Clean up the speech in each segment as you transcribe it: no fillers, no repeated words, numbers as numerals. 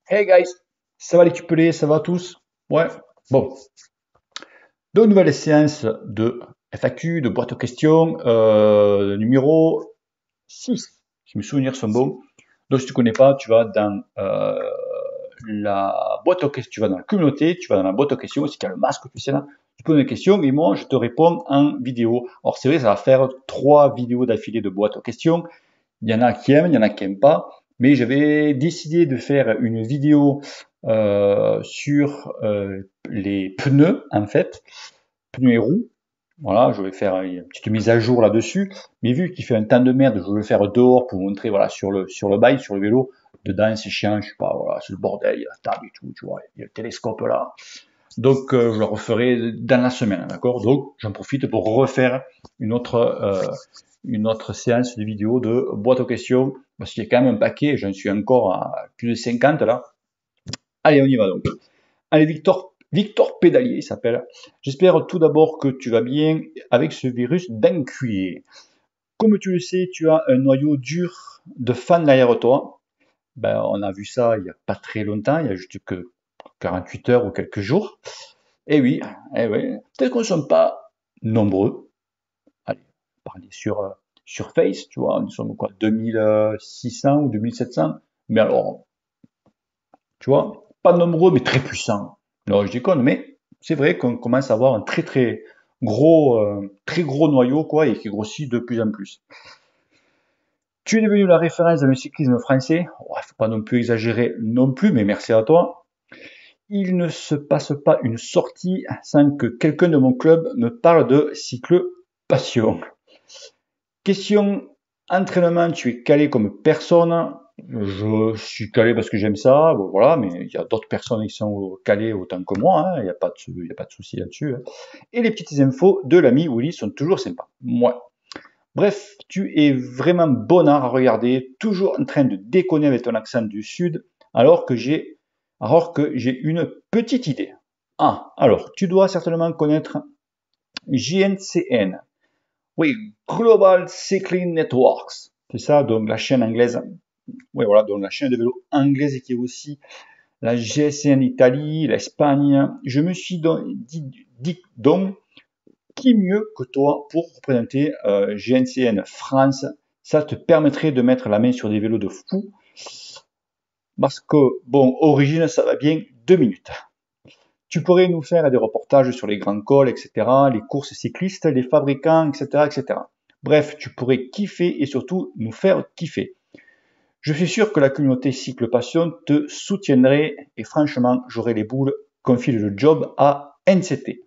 Hey guys, ça va les cupelés, ça va tous? Ouais, bon. Deux nouvelles séances de FAQ, de boîte aux questions, numéro 6. Si mes souvenirs sont bons. Donc si tu connais pas, tu vas dans la boîte aux questions, tu vas dans la communauté, tu vas dans la boîte aux questions, aussi qu'il y a le masque, tu sais là, tu poses des questions et moi je te réponds en vidéo. Alors c'est vrai, ça va faire 3 vidéos d'affilée de boîte aux questions. Il y en a qui aiment, il y en a qui n'aiment pas, mais j'avais décidé de faire une vidéo sur les pneus, en fait, pneus et roues. Voilà, je vais faire une petite mise à jour là-dessus, mais vu qu'il fait un temps de merde, je vais le faire dehors pour vous montrer, voilà, sur le bike, sur le vélo. Dedans, c'est chiant, je sais pas, voilà, c'est le bordel, il y a la table et tout, tu vois, il y a le télescope là. Donc, je le referai dans la semaine, d'accord? Donc, j'en profite pour refaire une autre séance de vidéo de boîte aux questions, parce qu'il y a quand même un paquet, j'en suis encore à plus de 50 là. Allez, on y va donc. Allez, Victor Pédalier, il s'appelle. J'espère tout d'abord que tu vas bien avec ce virus d'enculé. Comme tu le sais, tu as un noyau dur de fans derrière toi. Ben, on a vu ça il n'y a pas très longtemps, il y a juste que 48 heures ou quelques jours. Eh oui, eh oui. Peut-être qu'on ne sont pas nombreux. Allez, parler sur Face, tu vois, nous sommes quoi, 2600 ou 2700. Mais alors, tu vois, pas nombreux, mais très puissants. Non, je déconne, mais c'est vrai qu'on commence à avoir un très gros noyau, quoi, et qui grossit de plus en plus. Tu es devenu la référence dans le cyclisme français. Oh, faut pas non plus exagérer non plus, mais merci à toi. Il ne se passe pas une sortie sans que quelqu'un de mon club me parle de cycle passion. Question entraînement, tu es calé comme personne. Je suis calé parce que j'aime ça, bon, voilà, mais il y a d'autres personnes qui sont calées autant que moi, hein, il n'y a pas de souci là-dessus. Hein. Et les petites infos de l'ami Willy sont toujours sympas. Moi. Bref, tu es vraiment bonnard à regarder, toujours en train de déconner avec ton accent du sud, alors que j'ai une petite idée. Ah, alors, tu dois certainement connaître GNCN. Oui, Global Cycling Networks. C'est ça, donc la chaîne anglaise. Oui, voilà, donc la chaîne de vélo anglaise qui est aussi la GSN Italie, l'Espagne. Je me suis dit donc, qui mieux que toi pour représenter GNCN France? Ça te permettrait de mettre la main sur des vélos de fou. Parce que, bon, origine, ça va bien 2 minutes. Tu pourrais nous faire des reportages sur les grands cols, etc., les courses cyclistes, les fabricants, etc., etc. Bref, tu pourrais kiffer et surtout nous faire kiffer. Je suis sûr que la communauté Cycle Passion te soutiendrait et franchement, j'aurais les boules qu'on file le job à NCT.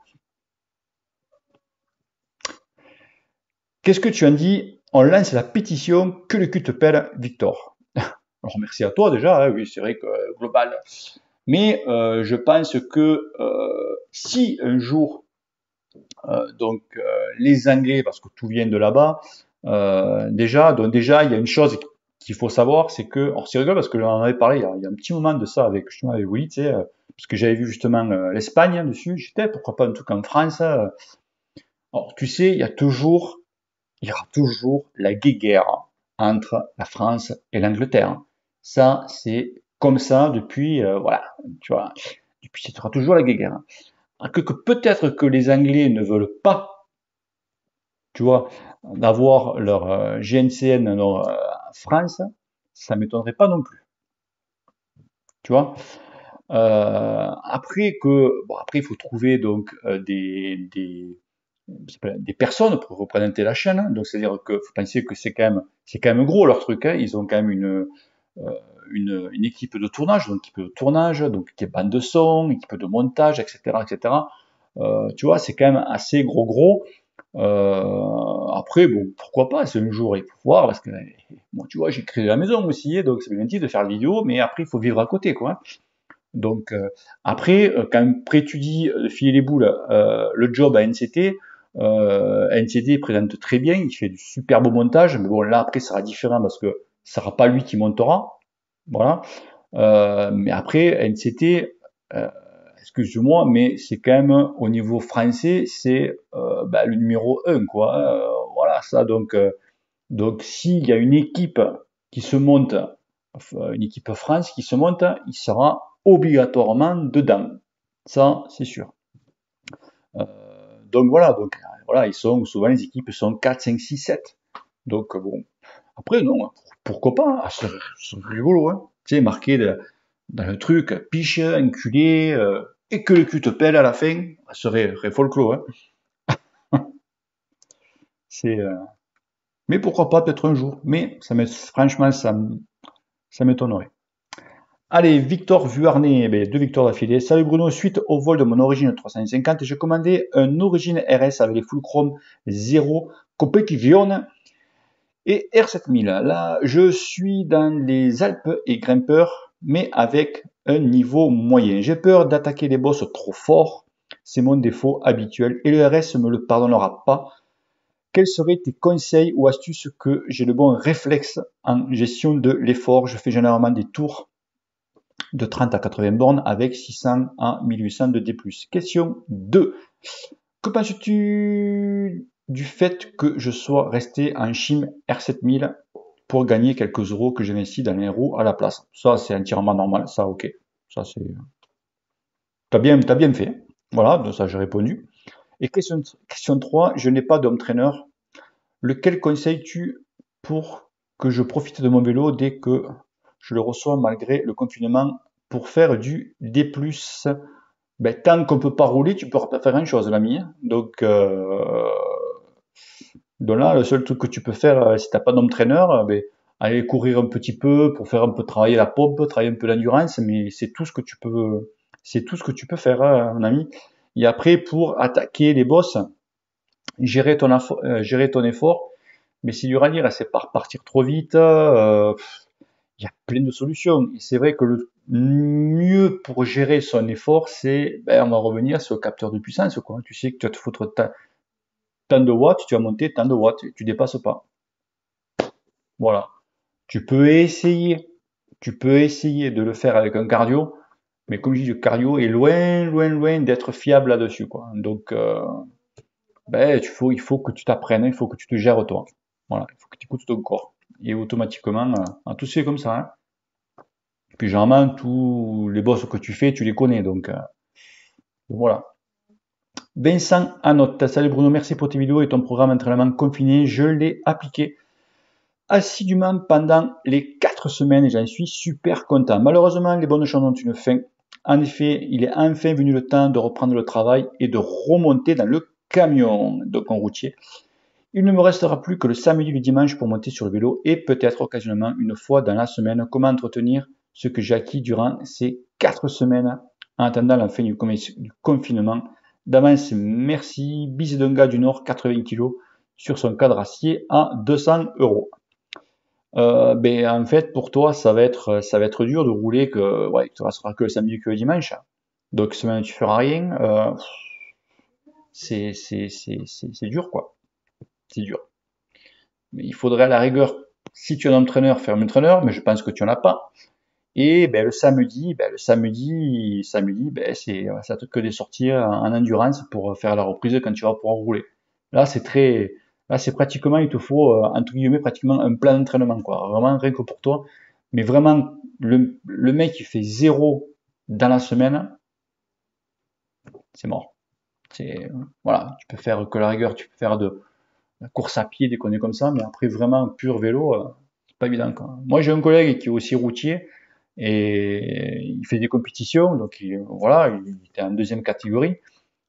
Qu'est-ce que tu en dis? On lance la pétition que le cul te pèle, Victor. Alors merci à toi déjà, hein, oui c'est vrai que global. Mais je pense que si un jour les Anglais, parce que tout vient de là-bas, déjà il y a une chose qu'il faut savoir, c'est que, alors c'est rigolo parce que j'en avais parlé il y a un petit moment de ça avec justement avec Willy, tu sais, parce que j'avais vu justement l'Espagne dessus, j'étais pourquoi pas un truc en France. Alors tu sais, il y aura toujours la guéguerre entre la France et l'Angleterre. Ça, c'est comme ça depuis, voilà, tu vois, depuis, il y aura toujours la guéguerre. Que peut-être que les Anglais ne veulent pas, tu vois, d'avoir leur GNCN en France, ça m'étonnerait pas non plus, tu vois. Après, il faut trouver donc des personnes pour représenter la chaîne. Hein. Donc, c'est-à-dire que faut penser que c'est quand même gros leur truc. Hein. Ils ont quand même une équipe de tournage, donc qui est bande de son, équipe de montage, etc., etc. Tu vois, c'est quand même assez gros. Après, bon, pourquoi pas, c'est un jour, il faut voir, parce que, bon, tu vois, j'ai créé la maison aussi, donc c'est bien gentil de faire la vidéo, mais après, il faut vivre à côté, quoi. Donc, après, quand après tu dis de filer les boules, le job à NCT, NCT présente très bien, il fait du super beau montage, mais bon, là, après, ça sera différent parce que ça sera pas lui qui montera, voilà. Mais après, NCT, excuse-moi, mais c'est quand même au niveau français, c'est le numéro un, quoi. Voilà, ça. Donc s'il y a une équipe qui se monte une équipe France qui se monte, il sera obligatoirement dedans. Ça, c'est sûr. Donc voilà, ils sont, souvent les équipes sont 4, 5, 6, 7. Donc bon, après non, pourquoi pas, c'est rigolo, hein. Tu sais, marqué dans le truc, piche, enculé, et que le cul te pèle à la fin, ça serait folklore, hein. C'est, mais pourquoi pas peut-être un jour, mais franchement, ça m'étonnerait. Allez, Victor Vuarnet, ben, 2 victoires d'affilée. Salut Bruno, suite au vol de mon Origin 350, j'ai commandé un Origin RS avec les full chrome 0 Competition et R7000. Là, je suis dans les Alpes et grimpeur, mais avec un niveau moyen. J'ai peur d'attaquer les boss trop fort, c'est mon défaut habituel et le RS me le pardonnera pas. Quels seraient tes conseils ou astuces que j'ai le bon réflexe en gestion de l'effort? Je fais généralement des tours de 30 à 80 bornes avec 600 à 1800 de D+. Question 2. Que penses-tu du fait que je sois resté en Chim R7000 pour gagner quelques euros que j'investis dans les roues à la place? Ça, c'est entièrement normal. Ça, ok. Ça, c'est... T'as bien fait. Voilà, donc ça, j'ai répondu. Et question 3. Je n'ai pas d'homme trainer. Lequel conseilles-tu pour que je profite de mon vélo dès que je le reçois malgré le confinement pour faire du D+? Ben, tant qu'on peut pas rouler, tu peux pas faire grand chose, l'ami. Donc là, le seul truc que tu peux faire, si t'as pas d'entraîneur, ben, aller courir un petit peu pour faire un peu travailler la pompe, travailler un peu l'endurance, mais c'est tout ce que tu peux faire, hein, mon ami. Et après, pour attaquer les boss, gérer ton effort, mais si du rallye, là, c'est pas repartir trop vite, il y a plein de solutions. Et c'est vrai que le mieux pour gérer son effort, c'est, ben, on va revenir sur le capteur de puissance, quoi. Tu sais que tu vas te foutre tant de watts, tu vas monter tant de watts, tu dépasses pas. Voilà. Tu peux essayer de le faire avec un cardio, mais comme je dis, le cardio est loin, loin, loin d'être fiable là-dessus, quoi. Donc, ben, il faut que tu t'apprennes, il faut que tu te gères toi. Voilà, il faut que tu écoutes ton corps. Et automatiquement, tout se fait comme ça, hein. Puis généralement, tous les boss que tu fais, tu les connais, donc voilà. Vincent Anotte, salut Bruno, merci pour tes vidéos et ton programme d'entraînement confiné. Je l'ai appliqué assidûment pendant les 4 semaines et j'en suis super content. Malheureusement, les bonnes choses ont une fin. En effet, il est enfin venu le temps de reprendre le travail et de remonter dans le camion, donc en routier. Il ne me restera plus que le samedi et le dimanche pour monter sur le vélo et peut-être occasionnellement une fois dans la semaine. Comment entretenir ce que j'ai acquis durant ces 4 semaines en attendant la fin du confinement? D'avance, merci. Bise d'un gars du Nord, 80 kg, sur son cadre acier à 200 euros. Ben, en fait, pour toi, ça va être dur de rouler que, ouais, il te restera que le samedi et que le dimanche. Donc, semaine, tu feras rien. C'est dur, quoi. C'est dur. Mais il faudrait à la rigueur, si tu as un entraîneur, faire un entraîneur, mais je pense que tu en as pas. Et ben, le samedi, ben, ça te que des sorties en endurance pour faire la reprise quand tu vas pouvoir rouler. Là, là, c'est pratiquement, il te faut, entre guillemets, pratiquement un plan d'entraînement, quoi. Vraiment, rien que pour toi. Mais vraiment, le mec qui fait 0 dans la semaine, c'est mort. Voilà, tu peux faire que la rigueur, tu peux faire de la course à pied, des conneries comme ça, mais après, vraiment, pur vélo, c'est pas évident, quoi. Moi, j'ai un collègue qui est aussi routier, et il fait des compétitions, donc voilà, il était en deuxième catégorie,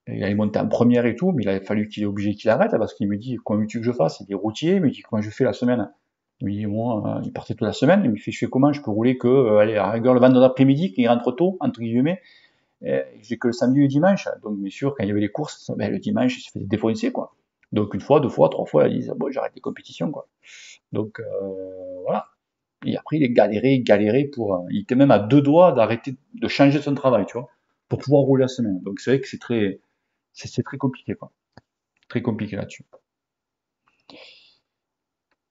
et il allait monter en première et tout, mais il a fallu qu'il est obligé qu'il arrête, parce qu'il me dit, comment veux-tu que je fasse? Il est routier, il me dit, comment je fais la semaine? Il me dit, moi, il partait toute la semaine, il me fait, je fais comment? Je peux rouler que, allez, à la rigueur, le vendredi après-midi, quand il rentre tôt, entre guillemets, j'ai que le samedi et le dimanche, donc bien sûr, quand il y avait les courses, ben, le dimanche, il se faisait défoncer, quoi. Donc une fois, 2 fois, 3 fois, ils disent, bon, j'arrête les compétitions, quoi. Donc voilà. Et après, il galérait il était même à 2 doigts d'arrêter, de changer son travail, tu vois, pour pouvoir rouler la semaine. Donc c'est vrai que c'est très compliqué, quoi. Très compliqué là-dessus.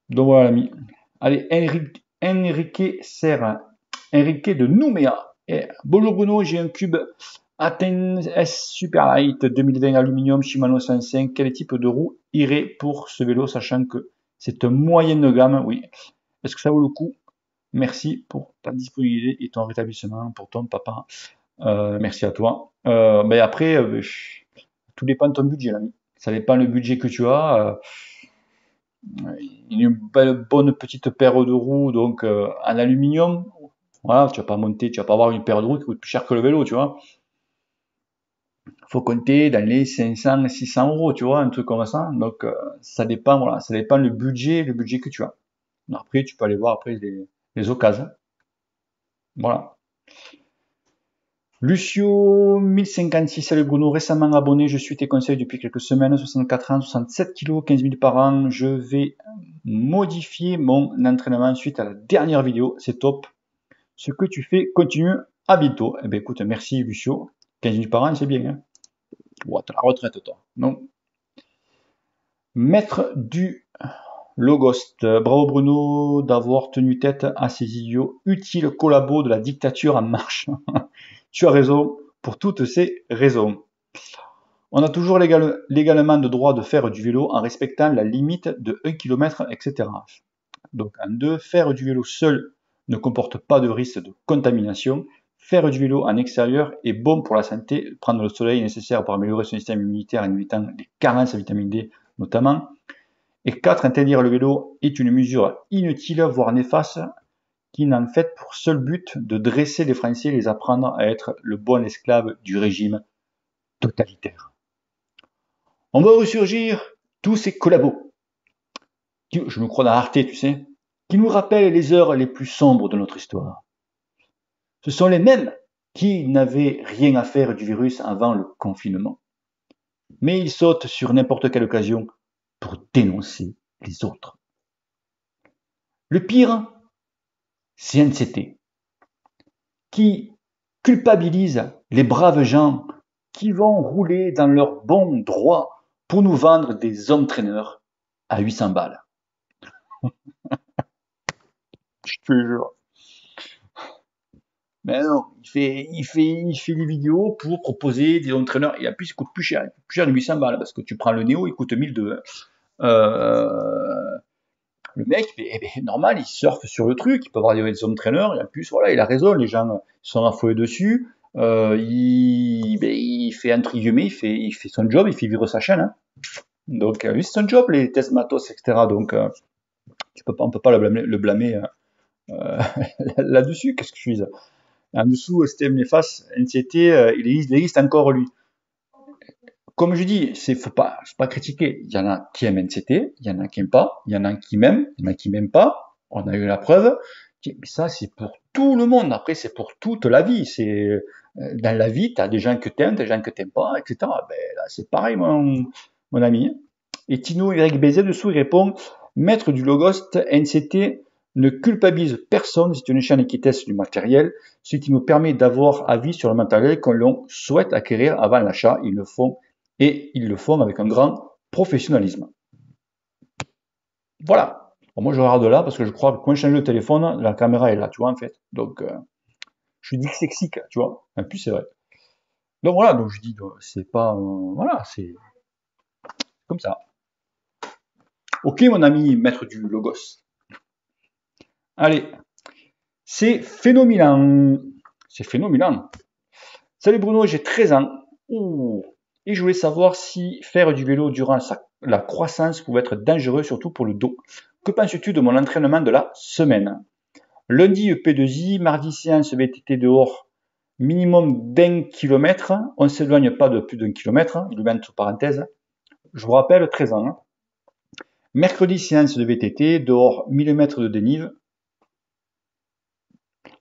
Donc voilà, l'ami. Allez, Enrique Serra. Enrique de Nouméa. Bonjour Bruno, j'ai un cube Athens S Superlight 2020 aluminium Shimano 105. Quel type de roue irait pour ce vélo, sachant que c'est un moyen de gamme, oui. Est-ce que ça vaut le coup? merci pour ta disponibilité et ton rétablissement pour ton papa. Merci à toi. Mais après, tout dépend de ton budget, l'ami. Ça dépend le budget que tu as. Une bonne petite paire de roues, donc en aluminium. Voilà, tu vas pas monter, tu vas pas avoir une paire de roues qui coûte plus cher que le vélo, tu vois. Faut compter dans les 500, 600 euros, tu vois, un truc comme ça. Donc, ça dépend, voilà, ça dépend le budget que tu as. Après, tu peux aller voir après les occasions. Voilà. Lucio 1056, salut Bruno, récemment abonné, je suis tes conseils depuis quelques semaines, 64 ans, 67 kg, 15 000 par an. Je vais modifier mon entraînement suite à la dernière vidéo, c'est top. Ce que tu fais, continue, à bientôt. Eh bien écoute, merci Lucio, 15 000 par an, c'est bien. Hein. Ouais, t'as la retraite toi. Non. Maître du Logost, bravo Bruno d'avoir tenu tête à ces idiots. Utile collabo de la dictature en marche. Tu as raison pour toutes ces raisons. On a toujours légalement le droit de faire du vélo en respectant la limite de 1 km, etc. Donc en 2, faire du vélo seul ne comporte pas de risque de contamination. Faire du vélo en extérieur est bon pour la santé. Prendre le soleil est nécessaire pour améliorer son système immunitaire en évitant les carences en vitamine D notamment. Et 4, interdire le vélo est une mesure inutile, voire néfaste, qui n'a en fait pour seul but de dresser les Français et les apprendre à être le bon esclave du régime totalitaire. On va ressurgir tous ces collabos, je me crois dans Arte, tu sais, qui nous rappellent les heures les plus sombres de notre histoire. Ce sont les mêmes qui n'avaient rien à faire du virus avant le confinement. Mais ils sautent sur n'importe quelle occasion pour dénoncer les autres. Le pire, c'est NCT, qui culpabilise les braves gens qui vont rouler dans leur bon droit pour nous vendre des hommes traîneurs à 800 balles. Je te jure. Mais non, il fait des vidéos pour proposer des entraîneurs. Et en plus, il coûte plus cher. Il coûte plus cher de 800 balles parce que tu prends le Néo, il coûte 1200. Le mec, eh ben, normal, il surfe sur le truc. Il peut avoir des entraîneurs. Et en plus, voilà, il a raison. Les gens sont affolés dessus. Il fait entre guillemets, il fait son job, il fait vivre sa chaîne. Hein. Donc, lui, c'est son job, les tests matos, etc. Donc, on peut pas le blâmer là-dessus. Qu'est-ce que je suis en dessous, Steve Nefas, NCT, il existe encore lui. Comme je dis, faut pas critiquer. Il y en a qui aiment NCT, il y en a qui n'aiment pas, il y en a qui m'aiment, il y en a qui m'aiment pas. On a eu la preuve. Mais ça, c'est pour tout le monde. Après, c'est pour toute la vie. C'est dans la vie, tu as des gens que tu aimes, des gens que tu n'aimes pas, etc. Ben, là, c'est pareil, mon ami. Et Tino YBZ dessous, il répond Maître du Logos, NCT ne culpabilise personne, c'est une chaîne qui teste du matériel, ce qui nous permet d'avoir avis sur le matériel que l'on souhaite acquérir avant l'achat. Ils le font avec un grand professionnalisme. Voilà. Bon, moi, je regarde là parce que je crois que quand je change le téléphone, la caméra est là, tu vois, en fait. Donc, je suis dyslexique, tu vois. En plus, c'est vrai. Donc voilà, donc je dis, c'est pas, voilà, c'est comme ça. Ok, mon ami, maître du Logos. Allez, c'est phénoménal. C'est phénoménal. Salut Bruno, j'ai 13 ans. Ouh. Et je voulais savoir si faire du vélo durant la croissance pouvait être dangereux, surtout pour le dos. Que penses-tu de mon entraînement de la semaine? Lundi P2I, mardi séance VTT dehors, minimum d'1 km. On ne s'éloigne pas de plus d'1 km, il met entre parenthèses. Je vous rappelle, 13 ans. Hein. Mercredi séance de VTT, dehors 1000 mètres de dénive.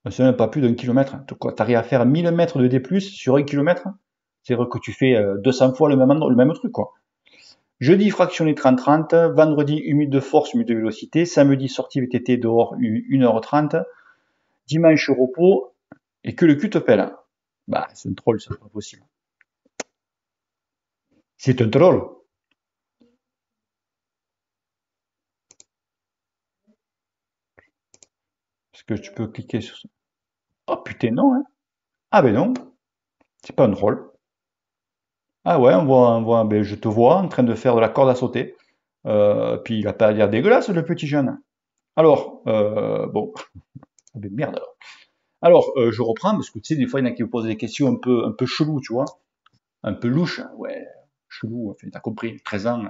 On ne s'éloigne pas plus d'1 km. Tu arrives à faire 1000 mètres de D+, sur 1 km. C'est-à-dire que tu fais 200 fois le même truc, quoi. Jeudi, fractionné 30-30. Vendredi, humide de force, humide de vélocité. Samedi, sortie VTT dehors 1h30. Dimanche, repos. Et que le cul te pèle. Bah, c'est un troll, ça, c'est pas possible. C'est un troll. Parce que tu peux cliquer sur ça. Oh putain, non, hein. Ah ben non. C'est pas un troll. Ah ouais, ben, je te vois en train de faire de la corde à sauter. Puis il a pas l'air dégueulasse, le petit jeune. Alors, bon. ben merde alors. Alors, je reprends, parce que tu sais, des fois, il y en a qui me posent des questions un peu cheloues, tu vois. Un peu louches. Ouais, chelou, enfin, t'as compris, 13 ans.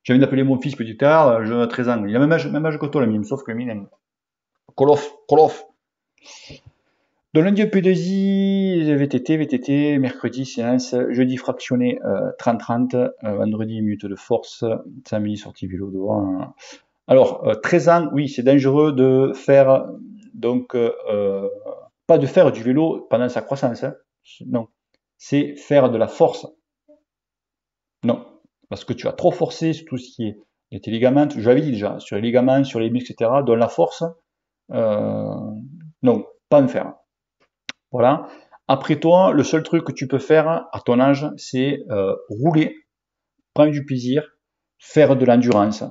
J'ai envie d'appeler mon fils petit tard, je 13 ans. Il a même âge que toi, le mime, sauf que le mime, Call of. De lundi au P2I, VTT, mercredi séance, jeudi fractionné 30-30, vendredi minute de force, samedi sortie vélo dehors. Alors, 13 ans, oui, c'est dangereux de faire, donc, pas de faire du vélo pendant sa croissance, hein. Non, c'est faire de la force. Non, parce que tu vas trop forcer sur tout ce qui est tes ligaments, je l'avais dit déjà, sur les ligaments, sur les muscles, etc., dans la force, non, pas en faire. Voilà. Après toi, le seul truc que tu peux faire à ton âge, c'est rouler, prendre du plaisir, faire de l'endurance,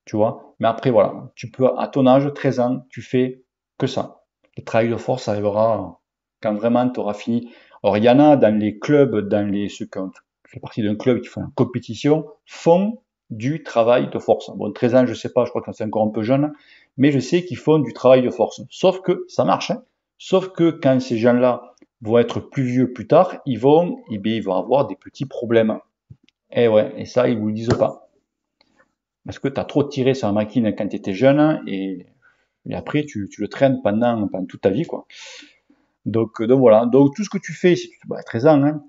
tu vois. Mais après, voilà, tu peux, à ton âge, 13 ans, tu fais que ça. Le travail de force arrivera quand vraiment tu auras fini. Alors, il y en a dans les clubs, ceux qui font partie d'un club qui font une compétition, font du travail de force. Bon, 13 ans, je sais pas, je crois que c'est encore un peu jeune, mais je sais qu'ils font du travail de force. Sauf que ça marche, hein. Sauf que quand ces gens-là vont être plus vieux plus tard, ils vont avoir des petits problèmes. Et ouais, et ça, ils vous le disent pas. Parce que tu as trop tiré sur la machine quand tu étais jeune, et après, tu le traînes pendant toute ta vie, quoi. Donc voilà. Donc tout ce que tu fais, si tu, 13 ans, hein,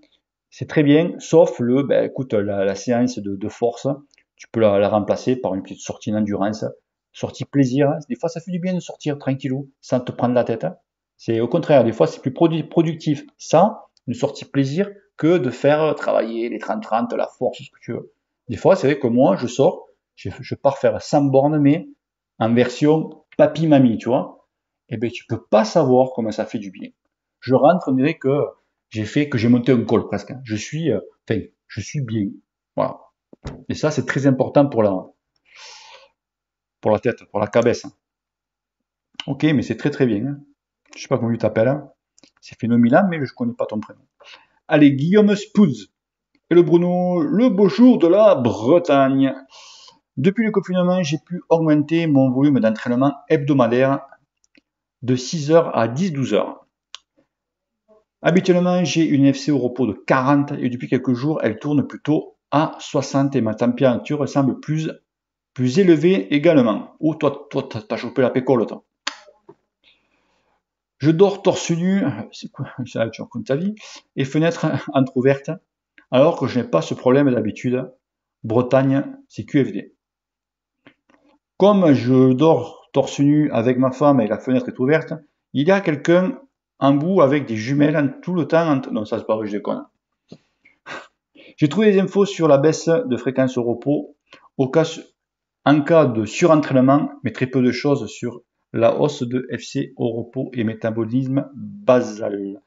c'est très bien, sauf écoute, la séance de force, tu peux la remplacer par une petite sortie d'endurance, sortie plaisir. Des fois, ça fait du bien de sortir tranquillou, sans te prendre la tête. C'est au contraire, des fois, c'est plus productif, ça, une sortie plaisir, que de faire travailler les 30-30, la force, ce que tu veux. Des fois, c'est vrai que moi, je sors, je pars faire 100 bornes, mais en version papy-mamie, tu vois. Eh ben, tu peux pas savoir comment ça fait du bien. Je rentre, on dirait que j'ai monté un col presque. Je suis bien. Voilà. Et ça, c'est très important pour la tête, pour la cabesse. Ok, mais c'est très très bien, hein. Je sais pas comment tu t'appelles, hein. C'est phénoménal, mais je connais pas ton prénom. Allez, Guillaume Spouz. Et le Bruno, le beau jour de la Bretagne. Depuis le confinement, j'ai pu augmenter mon volume d'entraînement hebdomadaire de 6 heures à 10-12 heures. Habituellement, j'ai une FC au repos de 40 et depuis quelques jours, elle tourne plutôt à 60 et ma température semble plus élevée également. Oh, toi, t'as chopé la pécole, toi. Je dors torse nu, c'est quoi, ça, tu racontes ta vie, et fenêtre entrouverte, alors que je n'ai pas ce problème d'habitude. Bretagne, c'est QFD. Comme je dors torse nu avec ma femme et la fenêtre est ouverte, il y a quelqu'un en bout avec des jumelles tout le temps. Non, ça c'est pas vrai, je déconne. J'ai trouvé des infos sur la baisse de fréquence au repos en cas de surentraînement, mais très peu de choses sur la hausse de FC au repos et métabolisme basal.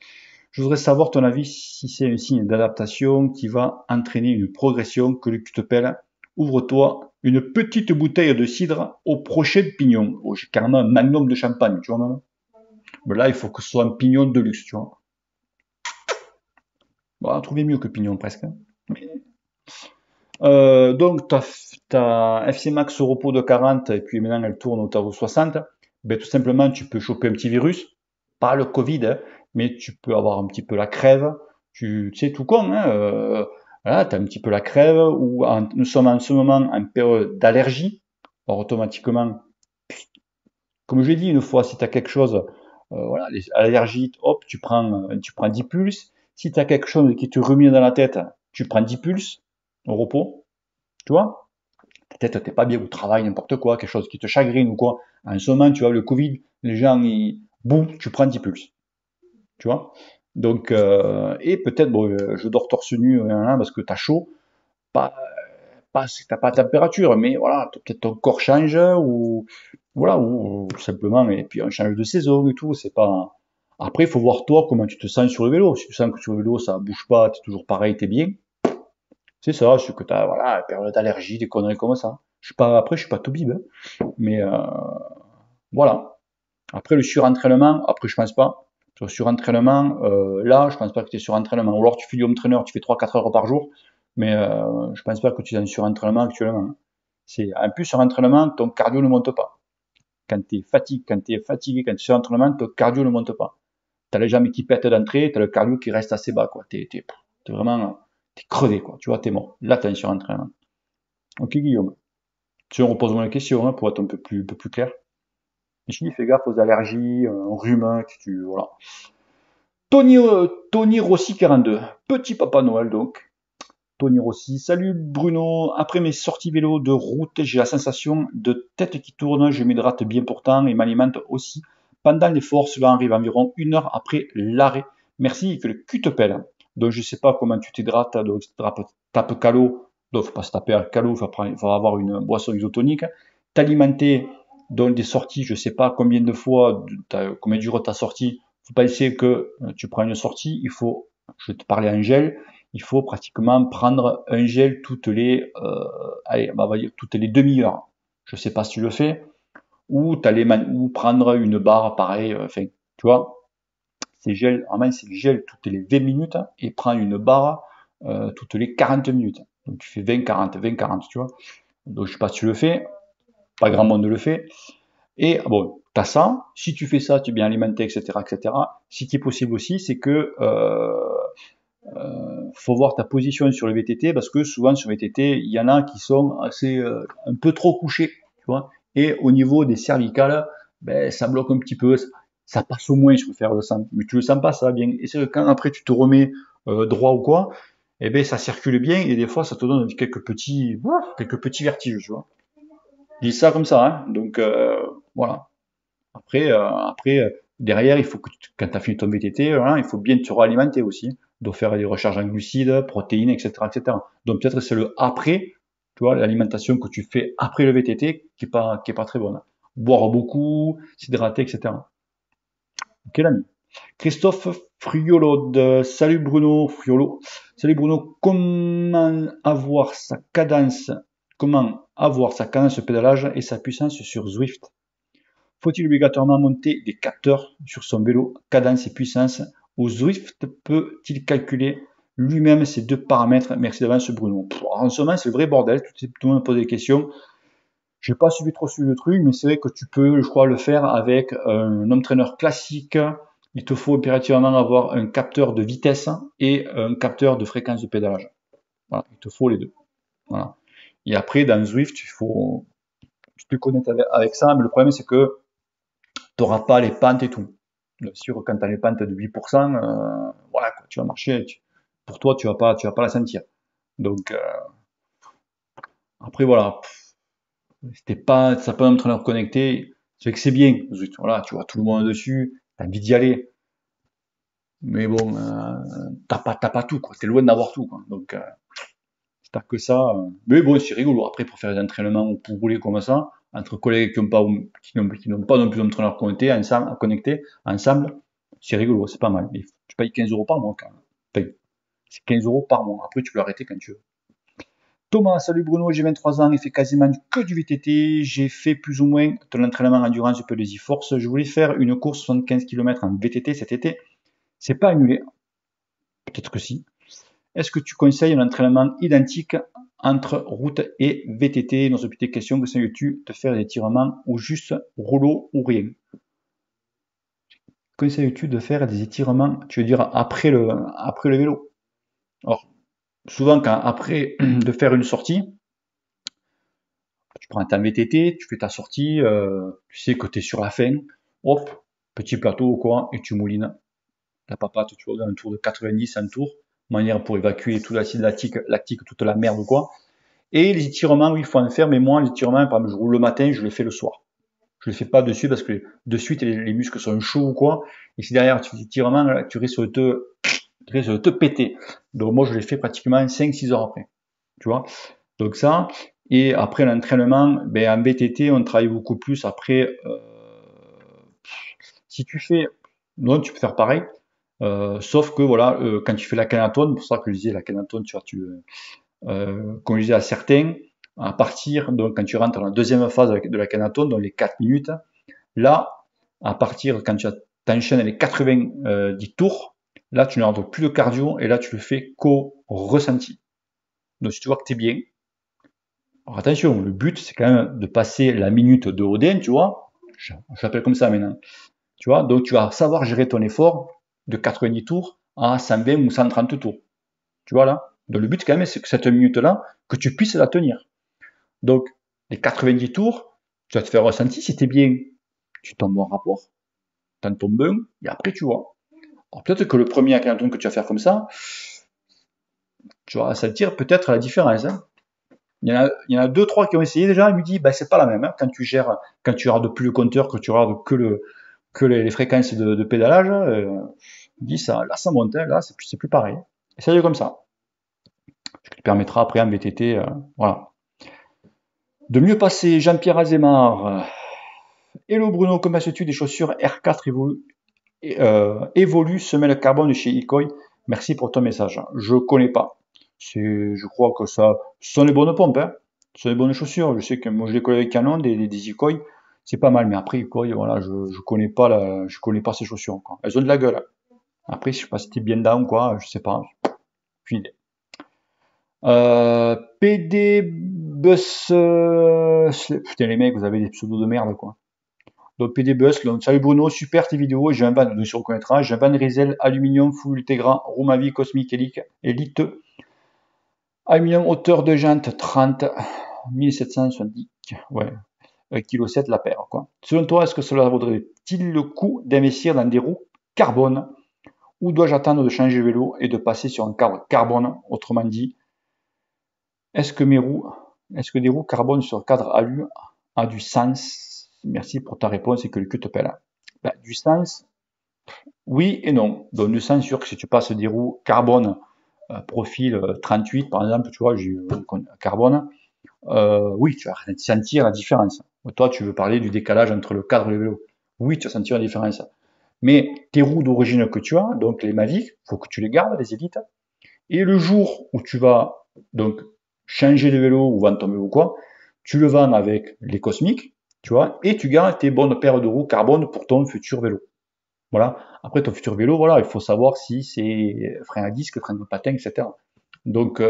Je voudrais savoir ton avis si c'est un signe d'adaptation qui va entraîner une progression que tu te pelles. Ouvre-toi une petite bouteille de cidre au prochain pignon. Oh, j'ai carrément un magnum de champagne, tu vois, maman. Mais là, il faut que ce soit un pignon de luxe, tu vois. Bon, on a trouvé mieux que pignon presque, hein. Donc, ta FC Max au repos de 40 et puis maintenant elle tourne autour de 60. Ben, tout simplement, tu peux choper un petit virus, pas le Covid, hein, mais tu peux avoir un petit peu la crève. Tu sais, tout con, hein, voilà, tu as un petit peu la crève, ou nous sommes en ce moment en période d'allergie. Alors, automatiquement, comme je l'ai dit une fois, si tu as quelque chose, voilà, l'allergie, hop, tu prends 10 pulses. Si tu as quelque chose qui te remue dans la tête, tu prends 10 pulses au repos, tu vois. Peut-être t'es pas bien au travail, n'importe quoi, quelque chose qui te chagrine ou quoi. En ce moment, tu vois, le Covid, les gens, boum, tu prends 10 pulses, tu vois. Donc, et peut-être, bon, je dors torse nu, parce que t'as chaud, pas, pas, t'as pas la température, mais voilà, peut-être ton corps change, ou, voilà, ou simplement, et puis on change de saison et tout, c'est pas, après, il faut voir toi comment tu te sens sur le vélo. Si tu sens que sur le vélo, ça bouge pas, t'es toujours pareil, t'es bien. C'est ça, c'est que t'as, voilà, période d'allergie, des conneries comme ça. Après, je suis pas tout bib, hein, mais voilà. Après, le surentraînement, après, je pense pas. Sur le surentraînement, là, je pense pas que tu es surentraînement. Ou alors, tu fais du home trainer, tu fais 3-4 heures par jour, mais je pense pas que tu es en surentraînement actuellement, hein. C'est, en plus, surentraînement, ton cardio ne monte pas. quand tu es fatigué, quand tu es sur l'entraînement, ton cardio ne monte pas. Tu as les jambes qui pètent d'entrée, tu as le cardio qui reste assez bas, quoi. T'es vraiment, t'es crevé, quoi. Tu vois, t'es mort. Là, t'es sur l'entraînement. Ok, Guillaume. Si on repose moins la question, hein, pour être un peu plus clair. Ici, fais gaffe aux allergies, aux rhumes, voilà. Tony Rossi 42. Petit Papa Noël, donc. Tony Rossi. Salut Bruno. Après mes sorties vélo de route, j'ai la sensation de tête qui tourne. Je m'hydrate bien pourtant et m'alimente aussi. Pendant l'effort, cela arrive environ 1 heure après l'arrêt. Merci que le cul te pèle. Donc je sais pas comment tu t'hydrates. Donc tape calo. Donc faut pas se taper à calo. Il faut avoir une boisson isotonique. T'alimenter dans des sorties. Je sais pas combien de fois, combien dure ta sortie. Faut pas essayer que tu prends une sortie. Il faut, je vais te parler en gel. Il faut pratiquement prendre un gel toutes les, allez, on va dire toutes les demi-heures. Je sais pas si tu le fais, ou prendre une barre pareil, enfin, tu vois, c'est gel, en main c'est gel toutes les 20 minutes et prends une barre toutes les 40 minutes. Donc tu fais 20-40, 20-40, tu vois. Donc je sais pas si tu le fais, pas grand monde le fait. Et bon, t'as ça, si tu fais ça, tu es bien alimenté, etc., etc. Ce qui est possible aussi, c'est que faut voir ta position sur le VTT parce que souvent sur VTT, il y en a qui sont assez un peu trop couchés, tu vois. Et au niveau des cervicales, ben, ça bloque un petit peu, ça passe au moins, je préfère le sens, mais tu le sens pas, ça va bien. Et c'est que quand après tu te remets droit ou quoi, eh ben ça circule bien et des fois ça te donne quelques petits vertiges, tu vois. Je dis ça comme ça, hein. Donc voilà. Après, derrière, il faut que quand tu as fini ton VTT, voilà, il faut bien te réalimenter aussi. Donc faire des recharges en glucides, protéines, etc., etc. Donc peut-être c'est le après, tu vois, l'alimentation que tu fais après le VTT qui est pas très bonne. Boire beaucoup, s'hydrater, etc. Ok l'ami. Christophe Friolo Salut Bruno Friolo. Salut Bruno, comment avoir sa cadence de pédalage et sa puissance sur Zwift? Faut-il obligatoirement monter des capteurs sur son vélo, cadence et puissance, ou Zwift peut-il calculer lui-même ces deux paramètres? Merci d'avance Bruno. En ce moment, c'est le vrai bordel, tout le monde pose des questions. Je n'ai pas suivi trop sur le truc, mais c'est vrai que tu peux, je crois, le faire avec un entraîneur classique. Il te faut impérativement avoir un capteur de vitesse et un capteur de fréquence de pédalage. Voilà, il te faut les deux. Voilà. Et après, dans Zwift, tu te connectes avec ça, mais le problème, c'est que tu n'auras pas les pentes et tout. Bien sûr, quand tu as les pentes de 8%, voilà, quoi, tu vas marcher, pour toi, tu vas pas la sentir. Donc, après, voilà, ça peut un entraîneur connecté, c'est que c'est bien, voilà, tu vois tout le monde dessus, tu as envie d'y aller, mais bon, t'as pas tout, quoi, t'es loin d'avoir tout, quoi. Donc, si t'as que ça, mais bon, c'est rigolo. Après, pour faire des entraînements ou pour rouler comme ça, entre collègues qui n'ont pas non plus d'entraîneur connecté ensemble, c'est rigolo, c'est pas mal. Mais tu payes 15 euros par mois quand même. Enfin, c'est 15 euros par mois. Après, tu peux arrêter quand tu veux. Thomas, salut Bruno, j'ai 23 ans et fais quasiment que du VTT. J'ai fait plus ou moins de l'entraînement endurance peu des e-force. Je voulais faire une course 75 km en VTT cet été. C'est pas annulé. Peut-être que si. Est-ce que tu conseilles un entraînement identique entre route et VTT? Dans cette petite question, conseilles-tu de faire des étirements ou juste rouleau ou rien? Conseilles-tu de faire des étirements, tu veux dire après le vélo? Alors, souvent, après de faire une sortie, tu prends ta VTT, tu fais ta sortie, tu sais que tu es sur la fin, hop, petit plateau ou quoi, et tu moulines la papate, tu vois, un tour de 90, un tour, manière pour évacuer tout l'acide lactique, toute la merde ou quoi. Et les étirements, oui, il faut en faire, mais moi, les étirements, par exemple, je roule le matin, je les fais le soir. Je les fais pas dessus parce que de suite, les muscles sont chauds ou quoi. Et si derrière, tu fais l'étirement, tu risques de te péter. Donc, moi, je les fais pratiquement 5-6 heures après. Tu vois? Donc, ça. Et après l'entraînement, ben, en VTT, on travaille beaucoup plus. Après, si tu fais, non, tu peux faire pareil. Sauf que, voilà, quand tu fais la canatone, pour ça que je disais la canatone, tu vois, comme je disais à certains, à partir, donc quand tu rentres dans la deuxième phase de la canatone, dans les 4 minutes, là, à partir, quand tu enchaînes les 90 tours, là, tu n'as plus de cardio et là, tu le fais qu'au ressenti. Donc, si tu vois que tu es bien, alors attention, le but, c'est quand même de passer la minute de Odin, tu vois, j'appelle comme ça maintenant. Tu vois, donc tu vas savoir gérer ton effort de 90 tours à 120 ou 130 tours. Tu vois là? Donc le but quand même, c'est que cette minute-là, que tu puisses la tenir. Donc, les 90 tours, tu vas te faire ressentir si tu es bien. Tu tombes en rapport, tu en tombes un, et après tu vois. Alors peut-être que le premier hackathon que tu vas faire comme ça, tu vas sentir peut-être la différence. Hein. Il y en a deux, trois qui ont essayé déjà, ils me disent, bah, c'est pas la même. Hein. Quand tu regardes plus le compteur, que tu regardes que les fréquences de pédalage, ils disent ça, là ça monte, hein, là c'est plus pareil. Essaye comme ça. Ce qui te permettra après en VTT, voilà. De mieux passer, Jean-Pierre Azémar. Hello Bruno, comment as-tu des chaussures R4 Evolu semelle carbone chez Ikoi? Merci pour ton message. Je connais pas. Je crois que ça ce sont les bonnes pompes, hein. Ce sont les bonnes chaussures. Je sais que moi je les connais avec Canon, des Ikoi, c'est pas mal. Mais après Ikoi, voilà, je connais pas ces chaussures. Quoi. Elles ont de la gueule. Après, je sais pas si t'es bien dedans ou quoi, je sais pas. Aucune idée. PD Bus. Putain les mecs, vous avez des pseudos de merde quoi. Donc PD Bus, donc, salut Bruno, super tes vidéos, j'ai un van, donc tu reconnaîtras, j'ai un van Riesel, aluminium, full Tegra, Romavi, Cosmic Elite, aluminium, hauteur de jante 30, 1770, ouais, kilo 7 la paire, quoi. Selon toi, est-ce que cela vaudrait-il le coup d'investir dans des roues carbone, ou dois-je attendre de changer de vélo et de passer sur un cadre carbone, autrement dit, est-ce que des roues carbone sur cadre alu a du sens? Merci pour ta réponse et que le cul te pèle. Ben, du sens, oui et non. Donc du sens sûr que si tu passes des roues carbone profil 38 par exemple, tu vois, j'ai carbone, oui, tu vas sentir la différence. Toi, tu veux parler du décalage entre le cadre et le vélo. Oui, tu vas sentir la différence. Mais tes roues d'origine que tu as, donc les Mavic, faut que tu les gardes, les élites. Et le jour où tu vas donc changer de vélo ou vendre ton vélo ou quoi, tu le vends avec les cosmiques, tu vois, et tu gardes tes bonnes paires de roues carbone pour ton futur vélo. Voilà. Après ton futur vélo, voilà, il faut savoir si c'est frein à disque, frein de patin, etc. Donc,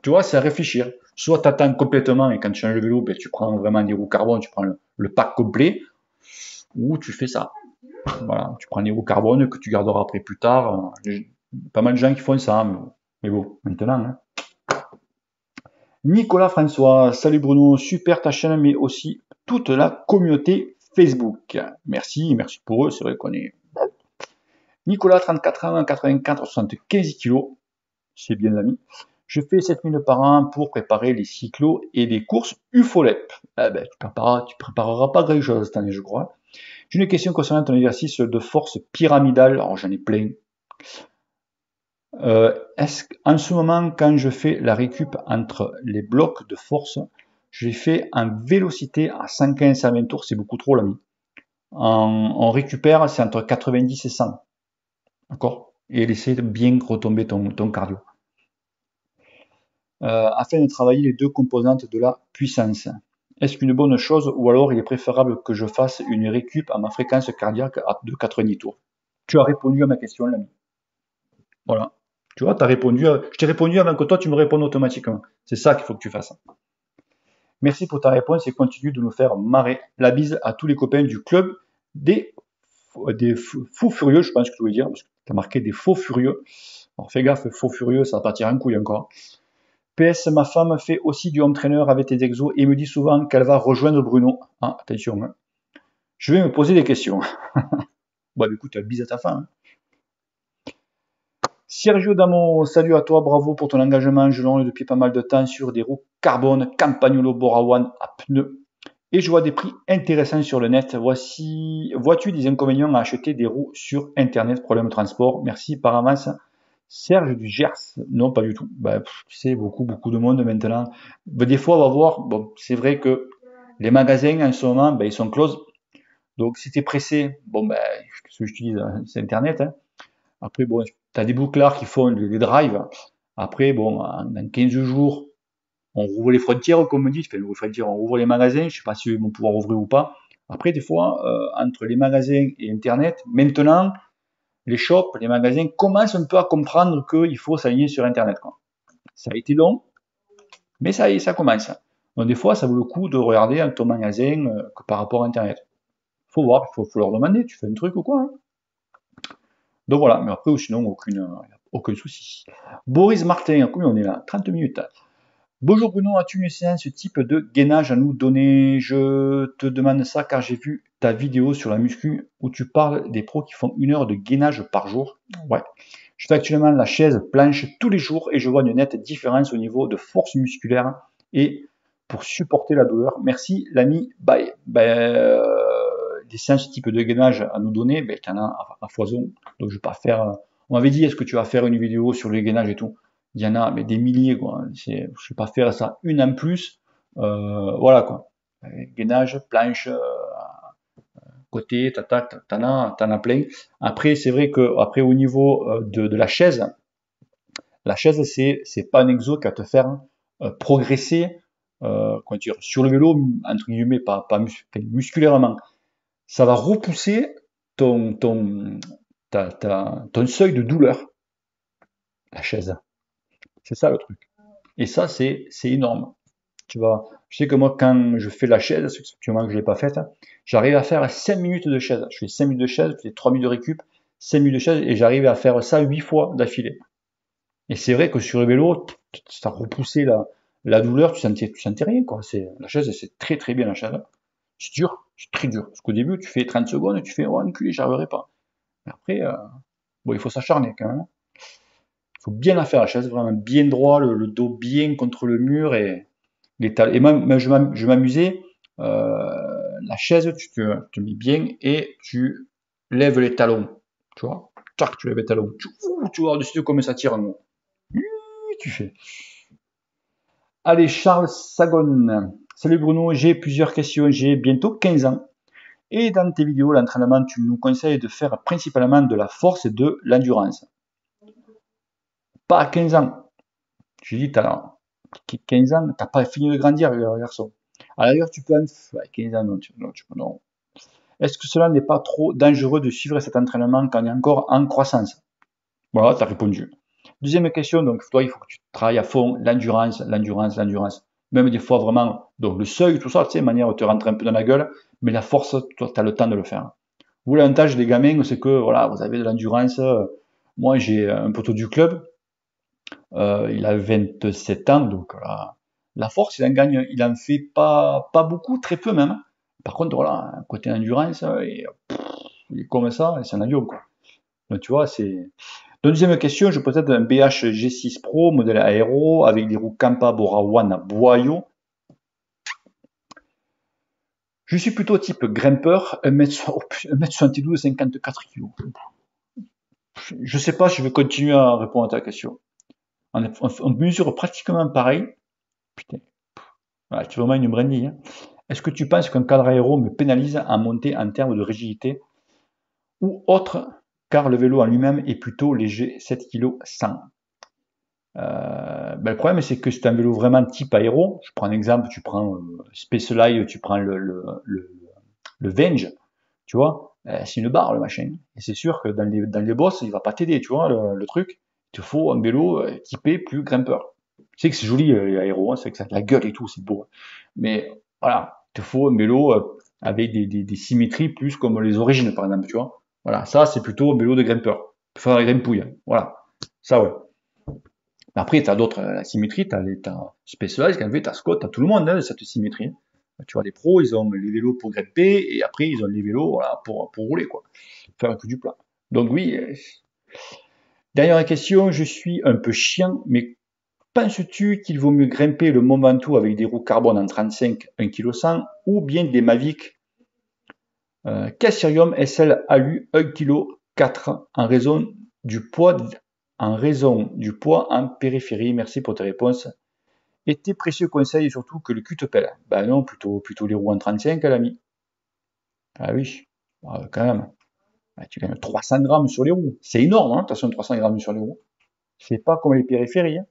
tu vois, c'est à réfléchir. Soit tu attends complètement et quand tu changes de vélo, ben, tu prends vraiment des roues carbone, tu prends le pack complet, ou tu fais ça. Voilà, tu prends des roues carbone que tu garderas après plus tard. Pas mal de gens qui font ça, mais bon, maintenant. Hein. Nicolas François, salut Bruno, super ta chaîne, mais aussi toute la communauté Facebook. Merci pour eux, c'est vrai qu'on est. Nicolas, 34 ans, 84, 75 kg, c'est bien l'ami. Je fais 7000 par an pour préparer les cyclos et les courses UFOLEP. Eh ben, tu prépareras pas grand chose cette année, je crois. J'ai une question concernant ton exercice de force pyramidale. Alors, j'en ai plein. Est-ce qu'en ce moment, quand je fais la récup entre les blocs de force, je les fais en vélocité à 115-120 tours, c'est beaucoup trop l'ami. On récupère, c'est entre 90 et 100. D'accord? Et laisser bien retomber ton cardio. Afin de travailler les deux composantes de la puissance. Est-ce qu'une bonne chose ou alors il est préférable que je fasse une récup à ma fréquence cardiaque de 90 tours? Tu as répondu à ma question, l'ami. Voilà. Tu vois, je t'ai répondu avant que toi tu me répondes automatiquement. C'est ça qu'il faut que tu fasses. Merci pour ta réponse et continue de nous faire marrer. La bise à tous les copains du club des fous furieux, je pense que tu voulais dire, parce que tu as marqué des faux furieux. Alors fais gaffe, faux furieux, ça va partir en couille encore. PS, ma femme fait aussi du home trainer avec tes exos et me dit souvent qu'elle va rejoindre Bruno. Ah, attention, hein. Je vais me poser des questions. Bon, écoute, bise à ta femme. Hein. Sergio Damo, salut à toi, bravo pour ton engagement. Je l'enroule depuis pas mal de temps sur des roues carbone Campagnolo Borawan à pneus. Et je vois des prix intéressants sur le net. Vois-tu des inconvénients à acheter des roues sur Internet? Problème de transport. Merci par avance. Serge du Gers. Non, pas du tout. Bah, tu sais, beaucoup de monde maintenant. Bah, des fois, on va voir. Bon, c'est vrai que les magasins en ce moment, bah, ils sont close. Donc, si tu es pressé, bon, bah, ce que je te dis, c'est Internet. Hein. Après, bon, tu as des bouclards qui font des drives. Après, bon, dans 15 jours, on rouvre les frontières, comme on dit. On rouvre les magasins. Je ne sais pas si ils vont pouvoir ouvrir ou pas. Après, des fois, entre les magasins et Internet, maintenant, les shops, les magasins commencent un peu à comprendre qu'il faut s'aligner sur Internet. Quoi. Ça a été long, mais ça y est, ça commence. Donc des fois, ça vaut le coup de regarder ton magasin que par rapport à Internet. Faut voir, faut leur demander, tu fais un truc ou quoi, hein. Donc voilà, mais après, sinon, aucun souci. Boris Martin, combien on est là? 30 minutes. Bonjour Bruno, as-tu une séance type de gainage à nous donner? Je te demande ça car j'ai vu ta vidéo sur la muscu où tu parles des pros qui font 1 heure de gainage par jour. Ouais. Je fais actuellement la chaise planche tous les jours et je vois une nette différence au niveau de force musculaire et pour supporter la douleur. Merci l'ami, bye. Des séances type de gainage à nous donner, ben, tu en as à foison. Donc je vais pas faire. On m'avait dit, est-ce que tu vas faire une vidéo sur le gainage et tout? Il y en a mais des milliers, quoi. Je ne vais pas faire ça une en plus. Voilà, quoi. Gainage, planche, côté, t'en as plein. Après, c'est vrai que après au niveau de la chaise, c'est pas un exo qui va te faire progresser, comment dire, sur le vélo, entre guillemets, pas musculairement. Ça va repousser ton, ton, ton seuil de douleur, la chaise. C'est ça le truc. Et ça, c'est énorme. Tu vois, je sais que moi, quand je fais la chaise, actuellement que je ne l'ai pas faite, j'arrive à faire 5 minutes de chaise. Je fais 5 minutes de chaise, je fais 3 minutes de récup, 5 minutes de chaise, et j'arrive à faire ça 8 fois d'affilée. Et c'est vrai que sur le vélo, ça repoussait la douleur, tu sentais rien, quoi. La chaise, c'est très très bien la chaise. C'est dur, c'est très dur. Parce qu'au début, tu fais 30 secondes et tu fais, oh, enculé, j'y arriverai pas. Mais après, bon, il faut s'acharner quand même. Il faut bien la faire, la chaise, vraiment bien droit, le dos bien contre le mur et même je m'amusais, la chaise, tu te mets bien et tu lèves les talons, tu vois, tac, tu lèves les talons, tu vois au-dessus de comment ça tire en haut. Tu fais. Allez, Charles Sagon. Salut Bruno, j'ai plusieurs questions, j'ai bientôt 15 ans. Et dans tes vidéos, l'entraînement, tu nous conseilles de faire principalement de la force et de l'endurance. Pas à 15 ans. Je dis, t'as 15 ans, t'as pas fini de grandir, garçon. À l'ailleurs, tu peux en... 15 ans, non. Est-ce que cela n'est pas trop dangereux de suivre cet entraînement quand on est encore en croissance? Voilà, tu as répondu. Deuxième question, donc toi, il faut que tu travailles à fond l'endurance. Même des fois, vraiment, donc le seuil, tout ça, tu sais, manière de te rentrer un peu dans la gueule, mais la force, toi, tu as le temps de le faire. Vous, l'avantage des gamins, c'est que, voilà, vous avez de l'endurance. Moi, j'ai un poteau du club, il a 27 ans, donc la force, il en fait pas beaucoup, très peu même. Par contre, voilà, côté endurance, il est comme ça, et c'est un avion, quoi. Donc, tu vois, c'est. Deuxième question, je possède un BH G6 Pro, modèle aéro, avec des roues Campa Bora One à boyau. Je suis plutôt type grimpeur, 1m72, 54 kg. Je sais pas si je vais continuer à répondre à ta question. On mesure pratiquement pareil. Putain, voilà, tu es vraiment une brindille, hein. Est-ce que tu penses qu'un cadre aéro me pénalise en montée en termes de rigidité ou autre, car le vélo en lui-même est plutôt léger, 7 kg 100. Le problème, c'est que c'est un vélo vraiment type aéro. Je prends un exemple, tu prends Specialized, tu prends le Venge, tu vois, c'est une barre le machin. Et c'est sûr que dans les bosses, il va pas t'aider, tu vois, le truc. Il te faut un vélo typé plus grimpeur. Tu sais que c'est joli l'aéro, hein, c'est que ça a de la gueule et tout, c'est beau. Mais voilà, il te faut un vélo avec des symétries plus comme les origines par exemple, tu vois. Voilà, ça c'est plutôt un vélo de grimpeur. Pour faire la grimpouille, hein. Voilà. Ça ouais. Après, tu as d'autres, la symétrie, tu as Specialized, en fait, tu as Scott, tu as tout le monde, hein, cette symétrie. Tu vois, les pros, ils ont les vélos pour grimper, et après, ils ont les vélos voilà, pour rouler, quoi. Faire un coup du plat. Donc oui, dernière question, je suis un peu chiant, mais penses-tu qu'il vaut mieux grimper le Mont Ventoux avec des roues carbone en 35, 1,1 kg, ou bien des Mavic Cassirium SL Alu 1,4 kg en raison du poids en périphérie? Merci pour tes réponses. Et tes précieux conseils et surtout que le cul te pèle. Ben non, plutôt les roues en 35 à l'ami. Ah oui, quand même. Tu gagnes 300 grammes sur les roues. C'est énorme, hein, attention, 300 grammes sur les roues. C'est pas comme les périphéries, hein.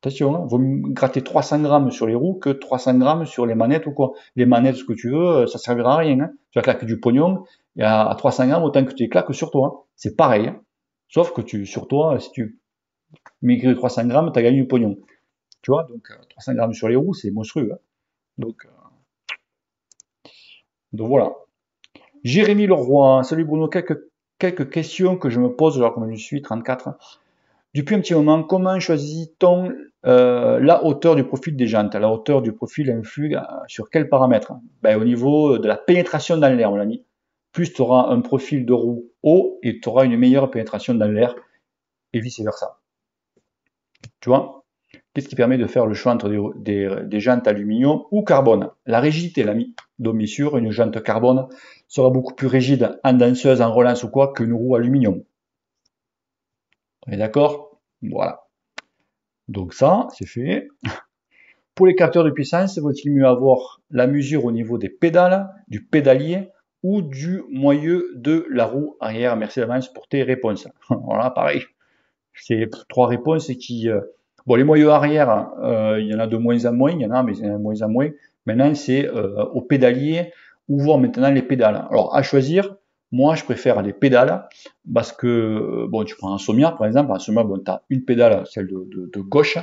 Attention, hein, vaut mieux gratter 300 grammes sur les roues que 300 grammes sur les manettes ou quoi. Les manettes, ce que tu veux, ça servira à rien, hein. Tu vas claquer du pognon, et à 300 grammes, autant que tu les claques sur toi, hein. C'est pareil, hein. Sauf que sur toi, si tu maigris de 300 grammes, tu as gagné du pognon. Tu vois, donc 300 grammes sur les roues, c'est monstrueux, hein. Donc, donc voilà. Jérémy Leroy, salut Bruno, quelques questions que je me pose, alors comme je suis 34. Depuis un petit moment, comment choisit-on la hauteur du profil des jantes? La hauteur du profil influe sur quels paramètres? Ben, au niveau de la pénétration dans l'air, mon ami. Plus tu auras un profil de roue haut et tu auras une meilleure pénétration dans l'air et vice versa. Tu vois? Qu'est-ce qui permet de faire le choix entre des jantes aluminium ou carbone? La rigidité, l'ami. Donc bien sûr, une jante carbone sera beaucoup plus rigide en danseuse, en relance ou quoi qu'une roue aluminium. On est d'accord? Voilà. Donc ça, c'est fait. Pour les capteurs de puissance, vaut-il mieux avoir la mesure au niveau des pédales, du pédalier ou du moyeu de la roue arrière? Merci d'avance pour tes réponses. Voilà, pareil. C'est trois réponses qui... Bon, les moyeux arrière, il y en a de moins en moins, il y en a, mais il y en a de moins en moins. Maintenant, c'est au pédalier ou voir maintenant les pédales. Alors, à choisir, moi, je préfère les pédales parce que, bon, tu prends un sommière, par exemple. Un sommière, bon, tu as une pédale, celle de gauche,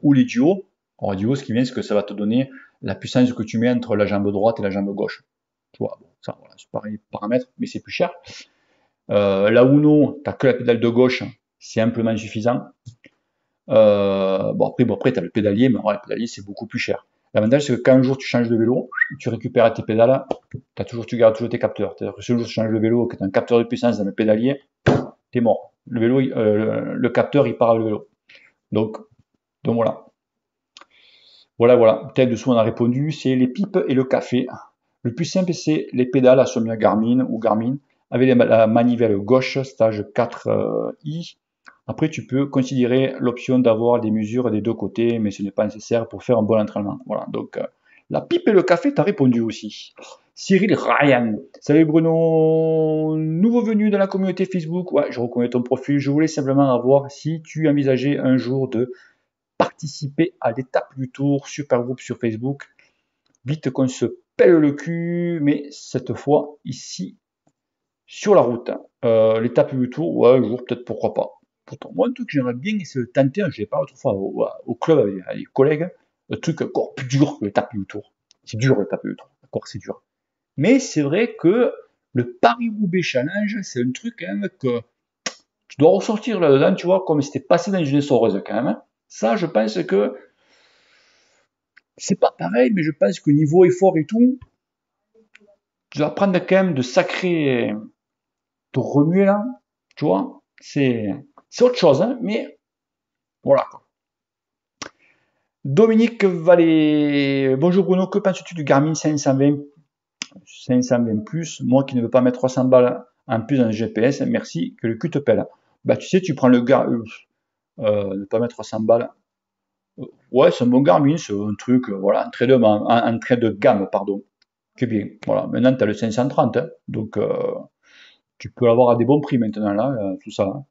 ou les duos. Alors, les duos, ce qui vient, c'est que ça va te donner la puissance que tu mets entre la jambe droite et la jambe gauche. Tu vois, bon, ça, voilà, c'est pareil, paramètre, mais c'est plus cher. La Uno, tu n'as que la pédale de gauche, c'est amplement suffisant. Après tu as le pédalier, mais le pédalier, c'est beaucoup plus cher. L'avantage, c'est que quand un jour tu changes de vélo, tu récupères tes pédales, tu gardes toujours tes capteurs. C'est-à-dire que si un jour tu changes de vélo, que tu as un capteur de puissance dans le pédalier, t'es mort. Le vélo, le capteur, il part avec le vélo. Donc voilà. Voilà. Peut-être dessous, on a répondu, c'est les pipes et le café. Le plus simple, c'est les pédales à Somia Garmin ou Garmin, avec la manivelle gauche, stage 4i. Après, tu peux considérer l'option d'avoir des mesures des deux côtés, mais ce n'est pas nécessaire pour faire un bon entraînement. Voilà, donc la pipe et le café, tu as répondu aussi. Cyril Ryan. Salut Bruno, nouveau venu dans la communauté Facebook. Ouais, je reconnais ton profil. Je voulais simplement avoir si tu envisageais un jour de participer à l'étape du tour Super Groupe sur Facebook. Vite qu'on se pèle le cul, mais cette fois ici sur la route. L'étape du tour, ouais, un jour peut-être pourquoi pas. Pourtant, moi, un truc que j'aimerais bien, c'est tenter, je l'ai pas autrefois au club avec les collègues, un truc encore plus dur que l'étape du tour. C'est dur l'étape du tour, d'accord, c'est dur. Mais c'est vrai que le Paris-Roubaix Challenge, c'est un truc quand même que tu dois ressortir là-dedans, tu vois, comme si t'es passé dans une essoreuse quand même. Ça, je pense que c'est pas pareil, mais je pense que niveau effort et tout, tu dois prendre quand même de sacrés te remuer là, tu vois, c'est autre chose, hein, mais voilà. Dominique Vallée, bonjour Bruno, que penses-tu du Garmin 520 plus, moi qui ne veux pas mettre 300 balles en plus dans le GPS, merci, que le cul te pèle. Bah tu sais, tu prends le Garmin, ne pas mettre 300 balles, ouais c'est un bon Garmin, c'est un truc, voilà, un trait de gamme, pardon, qui est bien, voilà, maintenant tu as le 530, hein, donc tu peux l'avoir à des bons prix maintenant là, tout ça, hein.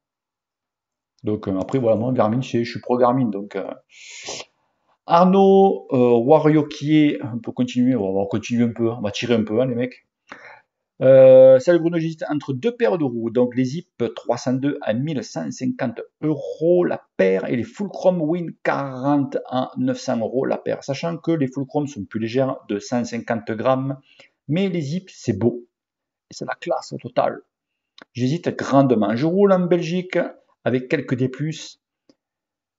Donc après voilà, moi Garmin, je suis pro Garmin, donc Arnaud Warioquier, on peut continuer, on va continuer un peu, on va tirer un peu, hein, les mecs. Salut Bruno, j'hésite entre deux paires de roues, donc les Zip 302 à 1150 € la paire et les Fulcrum Win 40 à 900 € la paire, sachant que les Fulcrum sont plus légères de 150 grammes, mais les Zip c'est beau, et c'est la classe au total. J'hésite grandement. Je roule en Belgique avec quelques D+,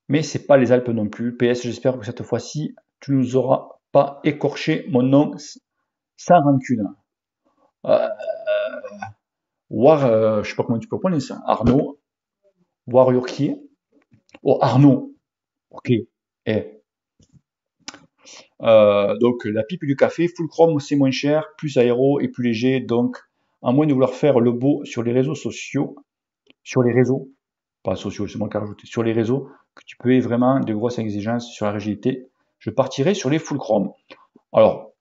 mais c'est pas les Alpes non plus. PS, j'espère que cette fois-ci, tu nous auras pas écorché mon nom sans rancune. Euh, je sais pas comment tu peux prendre ça. Arnaud, Warrior. Oh, Arnaud. Ok. Eh. Donc, la pipe du café, full chrome, c'est moins cher, plus aéro et plus léger. Donc, à moins de vouloir faire le beau sur les réseaux sociaux, pas sociaux, c'est moi qui ai rajouté, sur les réseaux, que tu peux vraiment de grosses exigences sur la rigidité, je partirai sur les full chrome. Alors,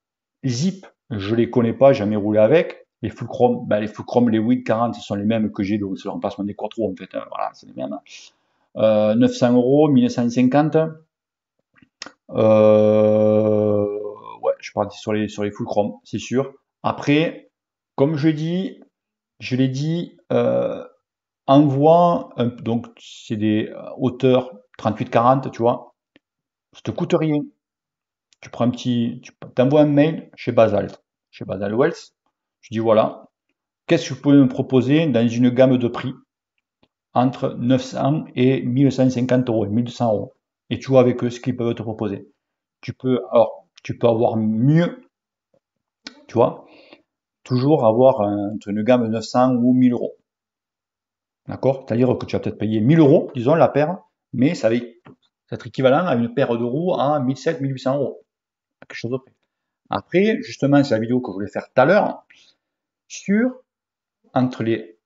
Zip, je les connais pas, jamais roulé avec. Les full chrome, les full chrome, les WID 40, ce sont les mêmes que j'ai, donc c'est le remplacement des Quattro en fait, hein, voilà, c'est les mêmes. 900 €, 1950. Ouais, je parti sur les full chrome, c'est sûr. Après, comme je l'ai dit, envoie, donc c'est des hauteurs 38-40, tu vois, ça te coûte rien. Tu prends tu t'envoies un mail chez Basalt Wells, Je dis voilà, qu'est-ce que vous pouvez me proposer dans une gamme de prix entre 900 et 1150 euros et 1200 euros. Et tu vois avec eux ce qu'ils peuvent te proposer. Tu peux avoir mieux, tu vois, toujours avoir une gamme de 900 ou 1000 euros. D'accord? C'est-à-dire que tu vas peut-être payer 1000 euros, disons, la paire, mais ça va être équivalent à une paire de roues à 1700, 1800 euros. Quelque chose de près. Après, justement, c'est la vidéo que je voulais faire tout à l'heure, sur entre les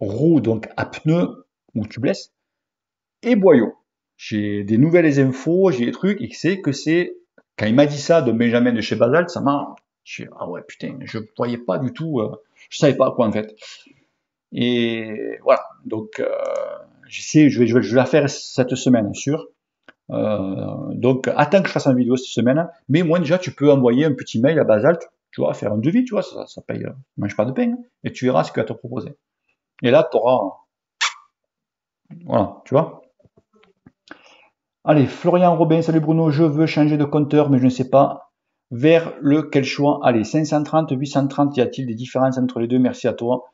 roues donc à pneus ou tubeless et boyaux. J'ai des nouvelles infos, j'ai des trucs, et c'est que c'est, quand il m'a dit ça de Benjamin de chez Basalt, ça m'a, je dis, ah ouais, putain, je voyais pas du tout, je savais pas quoi en fait. Et voilà, donc, je vais la faire cette semaine, sûr. Donc, attends que je fasse une vidéo cette semaine, mais moi déjà, tu peux envoyer un petit mail à Basalt, tu vois, faire un devis, tu vois, ça paye, mange pas de pain, hein, et tu verras ce qu'il va te proposer. Et là, tu auras, voilà, tu vois. Allez, Florian Robin, salut Bruno, je veux changer de compteur, mais je ne sais pas vers lequel choix. Allez, 530, 830, y a-t-il des différences entre les deux? Merci à toi.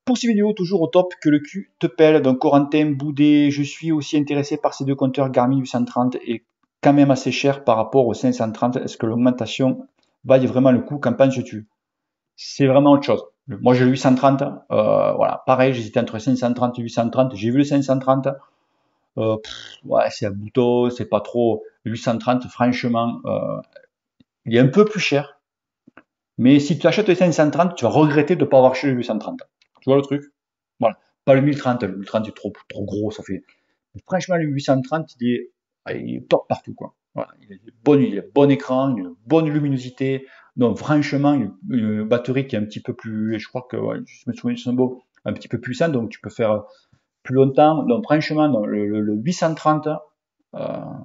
Pour ces vidéos, toujours au top, que le cul te pèle. Donc, Corentin Boudet, je suis aussi intéressé par ces deux compteurs Garmin 830 et quand même assez cher par rapport aux 530. Est-ce que l'augmentation vaille vraiment le coup? Qu'en penses-tu? C'est vraiment autre chose. Moi, j'ai le 830. Voilà, pareil, j'hésitais entre 530 et 830. J'ai vu le 530. Ouais, c'est un bouton, c'est pas trop. 830, franchement, il est un peu plus cher. Mais si tu achètes le 530, tu vas regretter de ne pas avoir acheté le 830. Tu vois le truc? Voilà. Pas le 1030. Le 1030 est trop gros, ça fait. Mais franchement, le 830, il est top partout, quoi. Voilà. Il a bon écran, une bonne luminosité. Donc, franchement, une batterie qui est un petit peu plus, je crois que, ouais, je me souviens de son beau, un petit peu plus puissant, donc tu peux faire plus longtemps. Donc, franchement, le 830,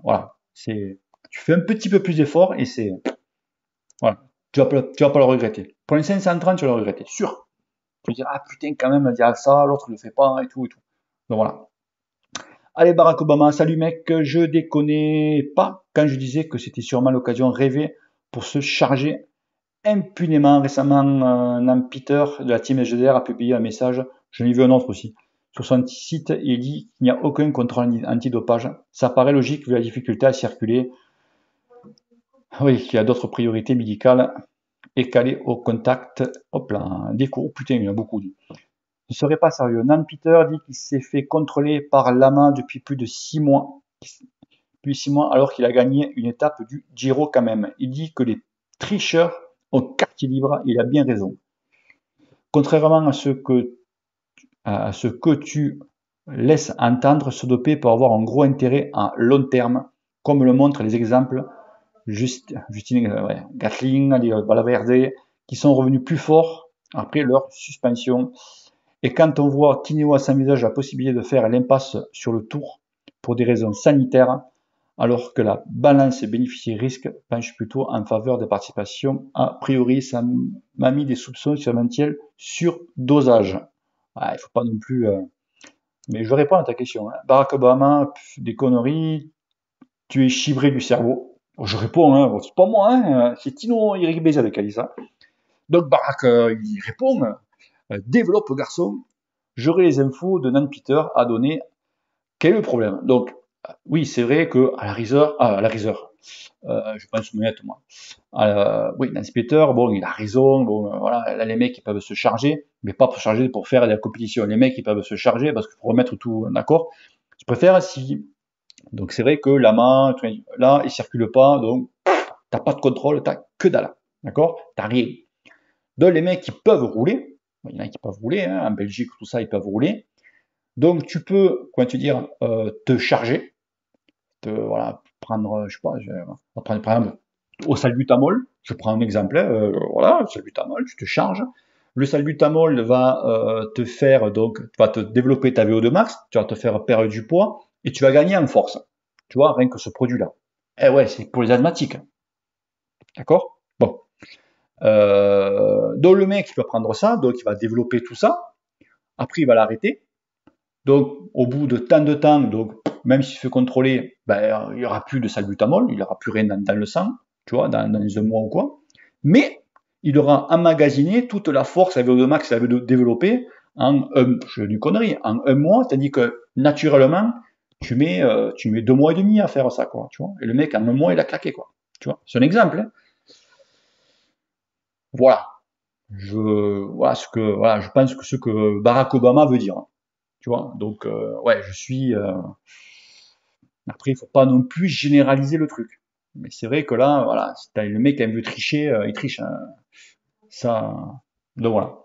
voilà, tu fais un petit peu plus d'effort et voilà, tu vas pas le regretter. Pour les 530, tu vas le regretter, sûr. Tu vas dire, ah putain, quand même, dire ça, l'autre le fait pas et tout et tout. Donc voilà. Allez, Barack Obama, salut mec, je déconnais pas quand je disais que c'était sûrement l'occasion rêvée pour se charger impunément. Récemment, Nam Peter de la team SGDR a publié un message, j'en ai vu un autre aussi. Sur son site, il dit qu'il n'y a aucun contrôle antidopage. Ça paraît logique vu la difficulté à circuler. Oui, qu'il y a d'autres priorités médicales et calé au contact. Hop là, des cours. Putain, il y en a beaucoup. Dit. Ce serait pas sérieux. Nan Peter dit qu'il s'est fait contrôler par Lama depuis plus de 6 mois. Depuis 6 mois, alors qu'il a gagné une étape du Giro quand même. Il dit que les tricheurs ont carte libre. Il a bien raison. Contrairement à ce que tu laisses entendre, se doper peut avoir un gros intérêt à long terme, comme le montrent les exemples Justine Gatling, Valverde, qui sont revenus plus forts après leur suspension. Et quand on voit Tineo s'envisage la possibilité de faire l'impasse sur le tour pour des raisons sanitaires, alors que la balance bénéficie-risque penche plutôt en faveur des participations, a priori, ça m'a mis des soupçons sur éventuel surdosage. Il ne faut pas non plus... Mais je réponds à ta question. Hein. Barack Obama, des conneries, tu es chibré du cerveau. Je réponds, hein, c'est pas moi, hein, c'est Tino Eric Bézal qui a dit ça. Donc Barack, il répond, développe garçon, j'aurai les infos de Nan Peter à donner. Quel est le problème? Donc, oui, c'est vrai que à la Reaser, je pense honnête, moi. Oui, Nan Peter, bon, il a raison, bon, voilà, là, les mecs, ils peuvent se charger, mais pas pour se charger pour faire de la compétition. Les mecs, ils peuvent se charger parce qu'il faut remettre tout en accord. Je préfère si donc c'est vrai que la main, là, il circule pas, donc t'as pas de contrôle, t'as que dalle. D'accord? T'as rien. Donc les mecs qui peuvent rouler, il y en a qui peuvent rouler, hein, en Belgique, tout ça, ils peuvent rouler. Donc tu peux, comment te dire, te charger, voilà, prendre, je sais pas, on va prendre par exemple au salbutamol, je prends un exemple, voilà, salbutamol, tu te charges. Le salbutamol va te faire, donc, va te développer ta VO2 max, tu vas te faire perdre du poids et tu vas gagner en force. Tu vois, rien que ce produit-là. Eh ouais, c'est pour les asthmatiques. D'accord? Bon. Donc le mec, il peut prendre ça, donc il va développer tout ça. Après, il va l'arrêter. Donc, au bout de tant de temps, donc, même s'il se fait contrôler, ben, il n'y aura plus de salbutamol, il n'y aura plus rien dans le sang, tu vois, dans un mois ou quoi. Mais, il aura emmagasiné toute la force à VO2 max qu'il avait développée je dis une connerie, en un mois, tandis que naturellement, tu mets 2 mois et demi à faire ça, quoi, tu vois. Et le mec, en un mois, il a claqué, quoi. Tu vois, c'est un exemple, hein. Voilà. Voilà, je pense que ce que Barack Obama veut dire, hein, tu vois. Donc, ouais, je suis. Après, il faut pas non plus généraliser le truc. Mais c'est vrai que là, voilà, si le mec qui veut tricher, il triche, hein. Ça. Donc voilà.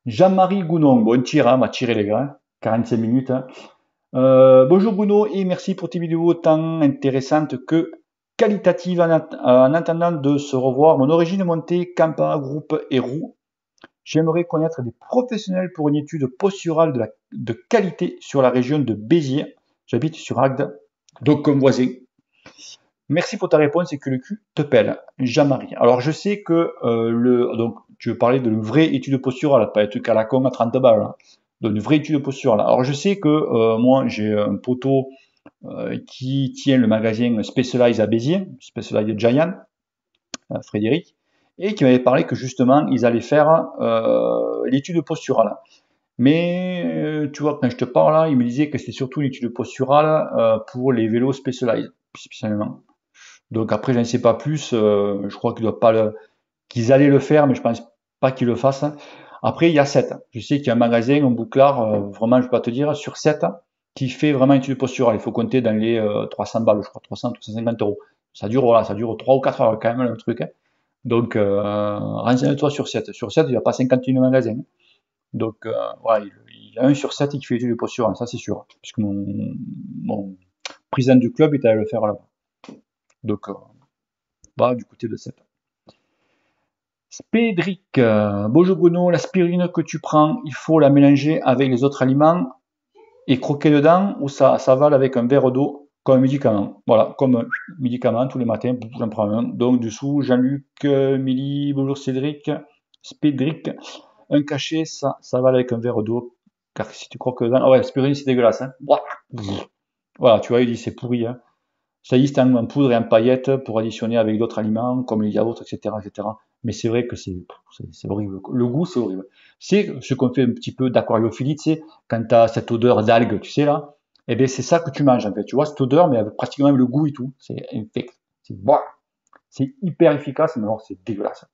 Jean-Marie Gounon, bon, tir, hein, on va tirer les gars, hein. 45 minutes, hein. Bonjour Bruno et merci pour tes vidéos tant intéressantes que qualitatives en attendant de se revoir. Mon origine montée, Campa, groupe et roue. J'aimerais connaître des professionnels pour une étude posturale de qualité sur la région de Béziers. J'habite sur Agde, donc comme voisin. Merci pour ta réponse et que le cul te pèle, Jean-Marie. Alors je sais que donc tu veux parler d'une vraie étude posturale, pas un truc à la con à 30 balles, hein. Donc une vraie étude posturale. Alors je sais que moi j'ai un poteau qui tient le magasin Specialized à Béziers, Specialized Giant, Frédéric, et qui m'avait parlé que justement ils allaient faire l'étude posturale. Mais tu vois, quand je te parle là, il me disait que c'était surtout une étude posturale pour les vélos Specialized, spécialement. Donc après, je n'en sais pas plus. Je crois qu'ils allaient le faire, mais je pense pas qu'ils le fassent. Après, il y a 7. Je sais qu'il y a un magasin, un bouclard, vraiment, je peux pas te dire, sur 7, qui fait vraiment une étude posturale. Il faut compter dans les 300 balles, je crois, 300, 350 euros. Ça dure, voilà, ça dure 3 ou 4 heures quand même, le truc, hein. Donc, renseigne-toi sur 7. Sur 7, il n'y a pas 51 magasins. Donc, voilà, il y a un sur 7 qui fait l'étude posturale, ça c'est sûr. Puisque mon président du club est allé le faire là-bas. Donc, du côté de 7. Spédric, bonjour Bruno, l'aspirine que tu prends, il faut la mélanger avec les autres aliments et croquer dedans ou ça s'avale avec un verre d'eau comme un médicament. Voilà, comme un médicament tous les matins, j'en prends un. Donc dessous, Jean-Luc, Milly, bonjour Cédric, Spédric, un cachet, ça s'avale avec un verre d'eau. Car si tu croques dedans, ah ouais, l'aspirine c'est dégueulasse, hein. Voilà, tu vois, il dit c'est pourri, hein. Ça y est, c'est en poudre et en paillettes pour additionner avec d'autres aliments comme les yaourts, etc., etc. Mais c'est vrai que c'est horrible. Le goût, c'est horrible. C'est ce qu'on fait un petit peu d'aquariophilie, tu sais, quand tu as cette odeur d'algues, tu sais là, eh bien c'est ça que tu manges en fait. Tu vois cette odeur, mais avec pratiquement même le goût et tout. C'est infect. C'est hyper efficace, mais alors c'est dégueulasse.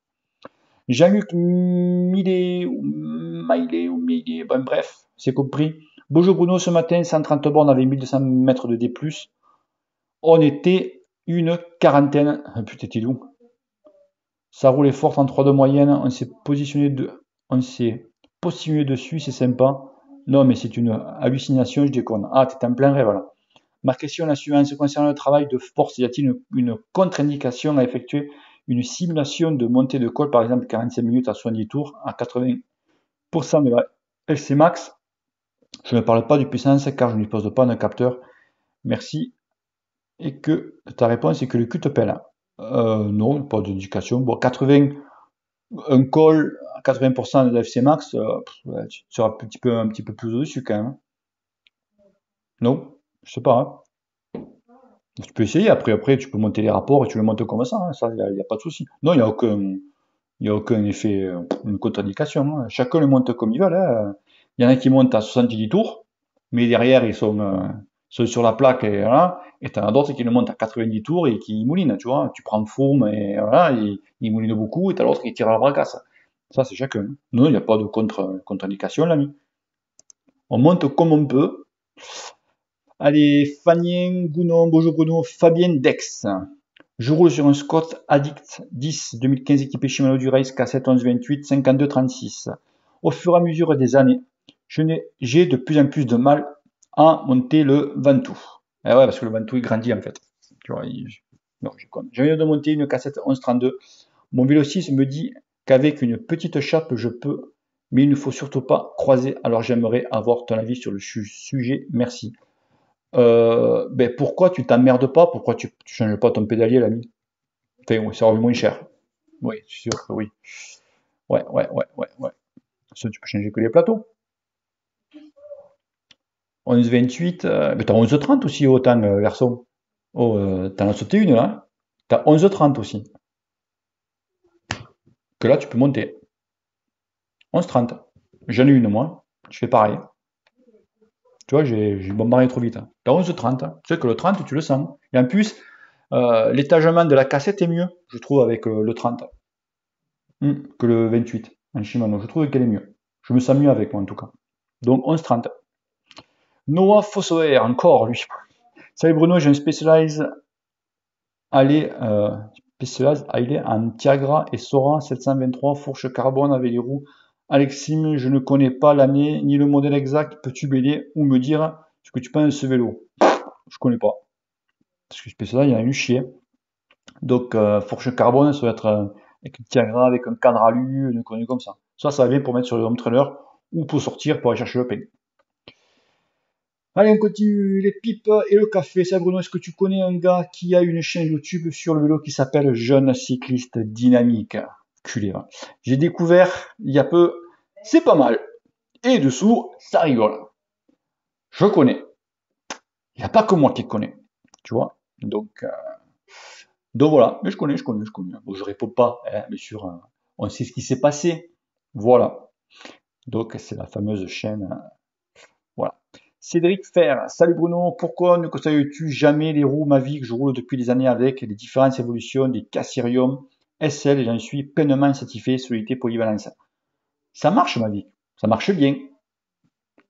Jean-Luc Millet, ou Maillet, ou Millet, ben, bref, c'est compris. Bonjour Bruno, ce matin, 130 bornes avec 1200 mètres de D+. On était une quarantaine. Ah, putain, t'es d'où? Ça roulait fort en 3 de moyenne. On s'est positionné dessus, c'est sympa. Non, mais c'est une hallucination, je déconne. Ah, t'es en plein rêve là. Ma question est la suivante. Concernant le travail de force, y a-t-il une contre-indication à effectuer une simulation de montée de col, par exemple 45 minutes à 70 tours, à 80% de la LC max? Je ne parle pas du puissance car je ne dispose pas d'un capteur. Merci. Et que ta réponse est que le cul te pèle. Non, pas d'indication. Bon, 80, un call à 80% de l'FC max, tu seras un petit peu plus au-dessus quand même. Non, je sais pas, hein. Tu peux essayer, après tu peux monter les rapports et tu le montes comme ça, hein. Ça, il n'y a pas de souci. Non, il y a aucun effet, une contre-indication, hein. Chacun le monte comme il veut, hein. Il y en a qui montent à 70 tours, mais derrière ils sont sur la plaque et voilà. Et t'en as d'autres qui le montent à 90 tours et qui moulinent, tu vois. Tu prends Foum et voilà, il mouline beaucoup et t'as l'autre qui tire à la bracasse. Ça, c'est chacun. Non, il n'y a pas de contre-indication, l'ami. On monte comme on peut. Allez, Fanien Gounon, bonjour Bruno, Fabien Dex. Je roule sur un Scott Addict 10 2015 équipé Shimano Dura-Ace K7 1128 52 36. Au fur et à mesure des années, j'ai de plus en plus de mal à monter le Ventoux. Eh ouais, parce que le Ventoux il grandit en fait. Tu vois, non, je viens de monter une K7 1132. Mon vélo 6 me dit qu'avec une petite chape je peux, mais il ne faut surtout pas croiser. Alors j'aimerais avoir ton avis sur le sujet. Merci. Ben pourquoi tu t'emmerdes pas? Pourquoi tu changes pas ton pédalier, l'ami? Enfin, oui, ça revient moins cher. Oui, je suis sûr que oui. Ouais. Ça, tu peux changer que les plateaux. 11,28, mais t'as 11,30 aussi, autant, garçon. Oh, t'en as sauté une, là. T'as 11,30 aussi. que là, tu peux monter. 11,30. J'en ai une, moi. Je fais pareil. Tu vois, j'ai bombardé trop vite. T'as 11,30. Tu sais que le 30, tu le sens. Et en plus, l'étagement de la cassette est mieux, je trouve, avec le 30 que le 28 en Shimano. Je trouve qu'elle est mieux. Je me sens mieux avec moi, en tout cas. Donc, 11,30. Noah Fossoer, encore, lui. Salut Bruno, j'ai un Specialized allez, en Tiagra et Sora 723 fourche carbone avec les roues Alexim, je ne connais pas l'année ni le modèle exact. Peux-tu m'aider ou me dire ce que tu penses de ce vélo? Je connais pas. Parce que Specialized, il y en a eu chier. Donc, fourche carbone, ça doit être avec une Tiagra, avec un cadre alu, une connerie comme ça. Ça va bien pour mettre sur le home trailer ou pour sortir pour aller chercher le pain. Allez, on continue les pipes et le café. Salut Bruno, est-ce que tu connais un gars qui a une chaîne YouTube sur le vélo qui s'appelle Jeune Cycliste Dynamique? Culé, hein. J'ai découvert il y a peu, c'est pas mal. Et dessous, ça rigole. Je connais. Il n'y a pas que moi qui le connais. Tu vois? Donc voilà, mais je connais. Bon, je réponds pas, hein, bien sûr, on sait ce qui s'est passé. Voilà. Donc c'est la fameuse chaîne. Voilà. Cédric Fer, salut Bruno, pourquoi ne conseilles-tu jamais les roues Mavic? Je roule depuis des années avec les différentes évolutions des Cassirium SL et j'en suis pleinement satisfait, solidité, polyvalence. Ça marche Mavic, ça marche bien,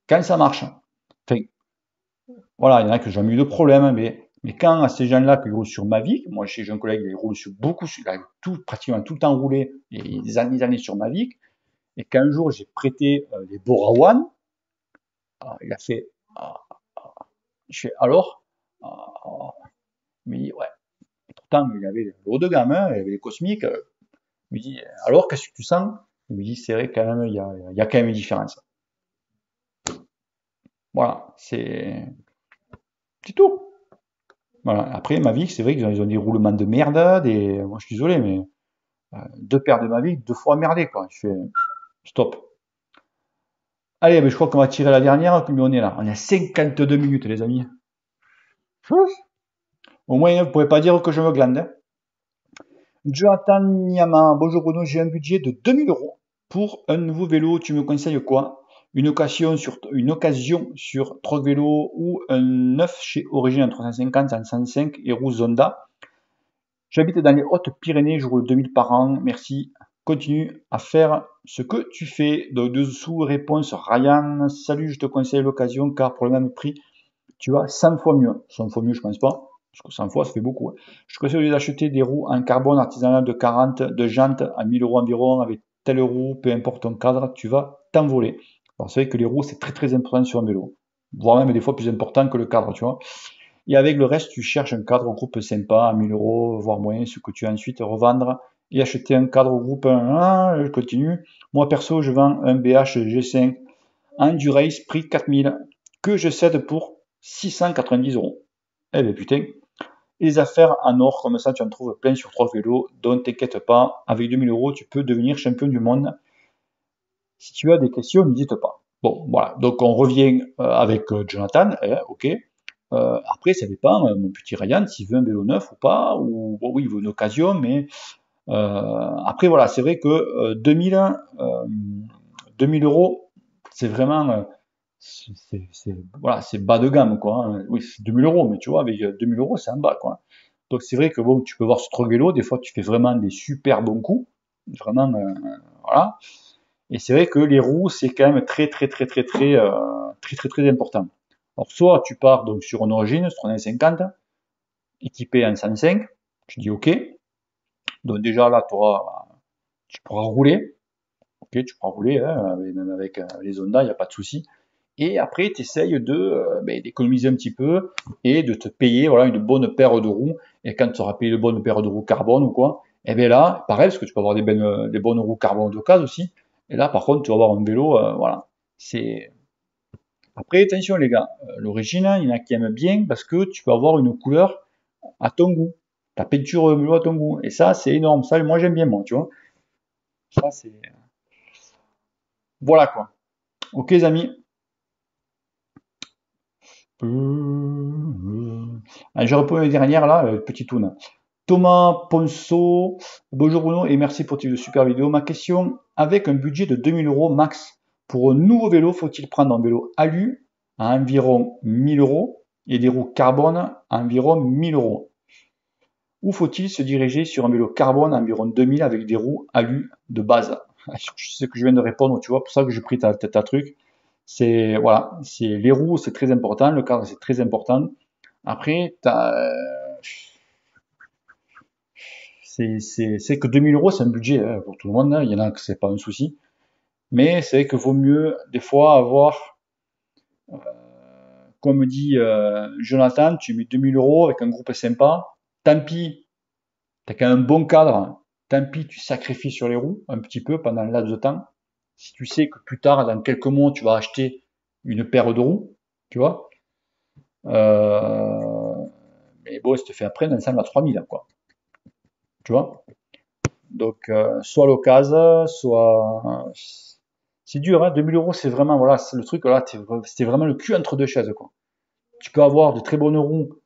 quand ça marche. Enfin, voilà, il y en a qui j'ai jamais eu de problème, mais quand ces gens-là qui roulent sur Mavic, moi j'ai un collègue qui roule sur beaucoup, il a pratiquement tout le temps roulé, et des années sur Mavic, et qu'un jour j'ai prêté les Bora One, il a fait, ah, je fais alors, ah, mais ouais. Pourtant, il avait le haut de gamme, hein, il avait les cosmiques. Il me dit, alors, qu'est-ce que tu sens? Il me dit, c'est vrai, quand même, il y a quand même une différence. Voilà, c'est tout. Voilà. Après, Mavic, c'est vrai qu'ils ont des roulements de merde. Moi, je suis désolé, mais deux paires de Mavic, deux fois merdé, quoi. Je fais, stop. Allez, mais je crois qu'on va tirer la dernière, mais on est là. On est à 52 minutes, les amis. Au moins, vous ne pourrez pas dire que je me glande, hein. Jonathan Niyama, bonjour Bruno, j'ai un budget de 2000 euros pour un nouveau vélo. Tu me conseilles quoi? Une occasion sur Troc Vélo ou un neuf chez Origine en 350 en 105 et roues Zonda. J'habite dans les Hautes-Pyrénées, je roule 2000 par an. Merci. Continue à faire ce que tu fais. Donc, dessous, réponse Ryan. Salut, je te conseille l'occasion car pour le même prix, tu as 100 fois mieux. 100 fois mieux, je pense pas. Parce que 100 fois, ça fait beaucoup, hein. Je conseille d'acheter des roues en carbone artisanal de 40, de jantes à 1000 euros environ, avec telle roue, peu importe ton cadre, tu vas t'envoler. Alors, c'est vrai que les roues, c'est très très important sur un vélo. Voire même des fois plus important que le cadre, tu vois. Et avec le reste, tu cherches un cadre groupe sympa à 1000 euros, voire moins, ce que tu vas ensuite revendre et acheter un cadre groupe 1. Je continue. Moi, perso, je vends un BH G5 Endurace prix 4000 que je cède pour 690 euros. Eh ben putain, les affaires en or comme ça, tu en trouves plein sur 3 vélos, donc t'inquiète pas, avec 2000 euros, tu peux devenir champion du monde. Si tu as des questions, n'hésite pas. Bon, voilà, donc on revient avec Jonathan, ok. Après, ça dépend, mon petit Ryan, s'il veut un vélo neuf ou pas, ou bon, oui, il veut une occasion, mais après, voilà, c'est vrai que 2000 euros, c'est vraiment, voilà, c'est bas de gamme, quoi, hein. Oui, c'est 2000 euros, mais tu vois, avec 2000 euros, c'est en bas, quoi. Donc c'est vrai que bon, tu peux voir ce Trogelo, des fois tu fais vraiment des super bons coups, vraiment, voilà. Et c'est vrai que les roues, c'est quand même très important. Alors soit tu pars donc sur une origine, sur un 50, équipé en 105, tu dis ok, donc déjà là tu pourras rouler, ok, tu pourras rouler, hein, même avec les Honda, il n'y a pas de souci. Et après, tu essayes d'économiser un petit peu et de te payer voilà, une bonne paire de roues. Et quand tu auras payé une bonne paire de roues carbone ou quoi, et bien là, pareil, parce que tu peux avoir des bonnes roues carbone d'occasion aussi. Et là, par contre, tu vas avoir un vélo, voilà. C'est Après, attention les gars, l'origine, il y en a qui aiment bien parce que tu peux avoir une couleur à ton goût. Ta peinture vélo à ton goût. Et ça, c'est énorme. Ça, moi, j'aime bien, moi, tu vois. Ça, c'est... Voilà, quoi. Ok, les amis. Je réponds à la dernière, là, petite toune. Thomas Ponceau, bonjour Bruno et merci pour tes super vidéos. Ma question, avec un budget de 2000 € max, pour un nouveau vélo, faut-il prendre un vélo alu à environ 1000 € et des roues carbone à environ 1000 €? Ou faut-il se diriger sur un vélo carbone à environ 2000 avec des roues alu de base? Je sais que je viens de répondre, tu vois, pour ça que j'ai pris ta truc. C'est, voilà, c'est les roues, c'est très important, le cadre, c'est très important. Après, c'est que 2000 €, c'est un budget hein, pour tout le monde, hein. Il y en a que c'est pas un souci. Mais c'est que vaut mieux, des fois, avoir, comme dit Jonathan, tu mets 2000 € avec un groupe sympa. Tant pis, t'as quand même un bon cadre. Tant pis, tu sacrifies sur les roues un petit peu pendant le laps de temps. Si tu sais que plus tard, dans quelques mois, tu vas acheter une paire de roues, tu vois. Mais bon, ça te fait après un ensemble à 3000, quoi. Tu vois. Donc, soit l'occasion, soit... C'est dur, hein, 2000 €, c'est vraiment, voilà, c'est le truc, là, c'était vraiment le cul entre deux chaises, quoi. Tu peux avoir de très bonnes roues,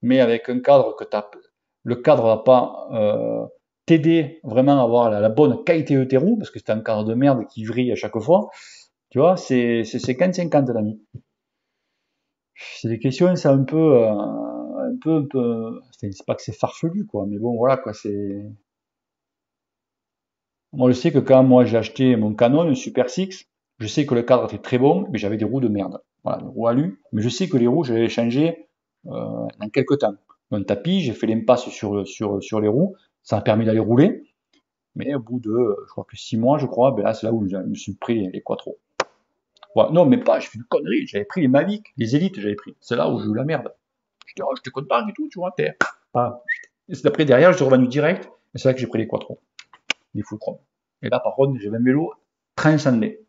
mais avec un cadre que le cadre va pas t'aider vraiment à avoir la bonne qualité de tes roues, parce que c'est un cadre de merde qui vrille à chaque fois. Tu vois, c'est 50-50, l'ami. C'est des questions, c'est un peu, c'est pas que c'est farfelu, quoi, mais bon, voilà, quoi, c'est... Moi, je sais que quand moi j'ai acheté mon Canon, un Super 6, je sais que le cadre était très bon, mais j'avais des roues de merde. Voilà, des roues alu. Mais je sais que les roues, j'allais les changer dans quelques temps. Un tapis, j'ai fait l'impasse sur les roues. Ça a permis d'aller rouler. Mais au bout de, je crois que 6 mois, je crois, ben là, c'est là où je me suis pris les quattro. Voilà. Non, mais pas, j'ai fait une connerie. J'avais pris les Mavic, les élites, j'avais pris. C'est là où j'ai eu la merde. Je dis, oh, je te content et tout, tu vois, t'es. Ah. Et c'est après, derrière, je suis revenu direct. Et c'est là que j'ai pris les quattro. Les full chrome. Et là, par contre, j'avais un vélo transcendé.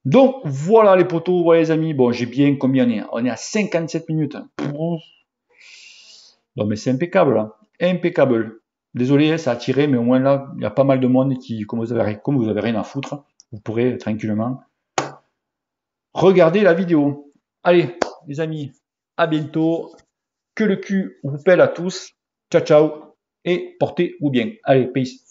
Donc, voilà les potos, voilà les amis. Bon, j'ai bien combien on est? On est à 57 minutes. Non, mais c'est impeccable, là. Impeccable. Désolé, ça a tiré, mais au moins là, il y a pas mal de monde qui, comme vous avez rien à foutre, vous pourrez tranquillement regarder la vidéo. Allez, les amis, à bientôt. Que le cul vous pèle à tous. Ciao, ciao. Et portez-vous bien. Allez, peace.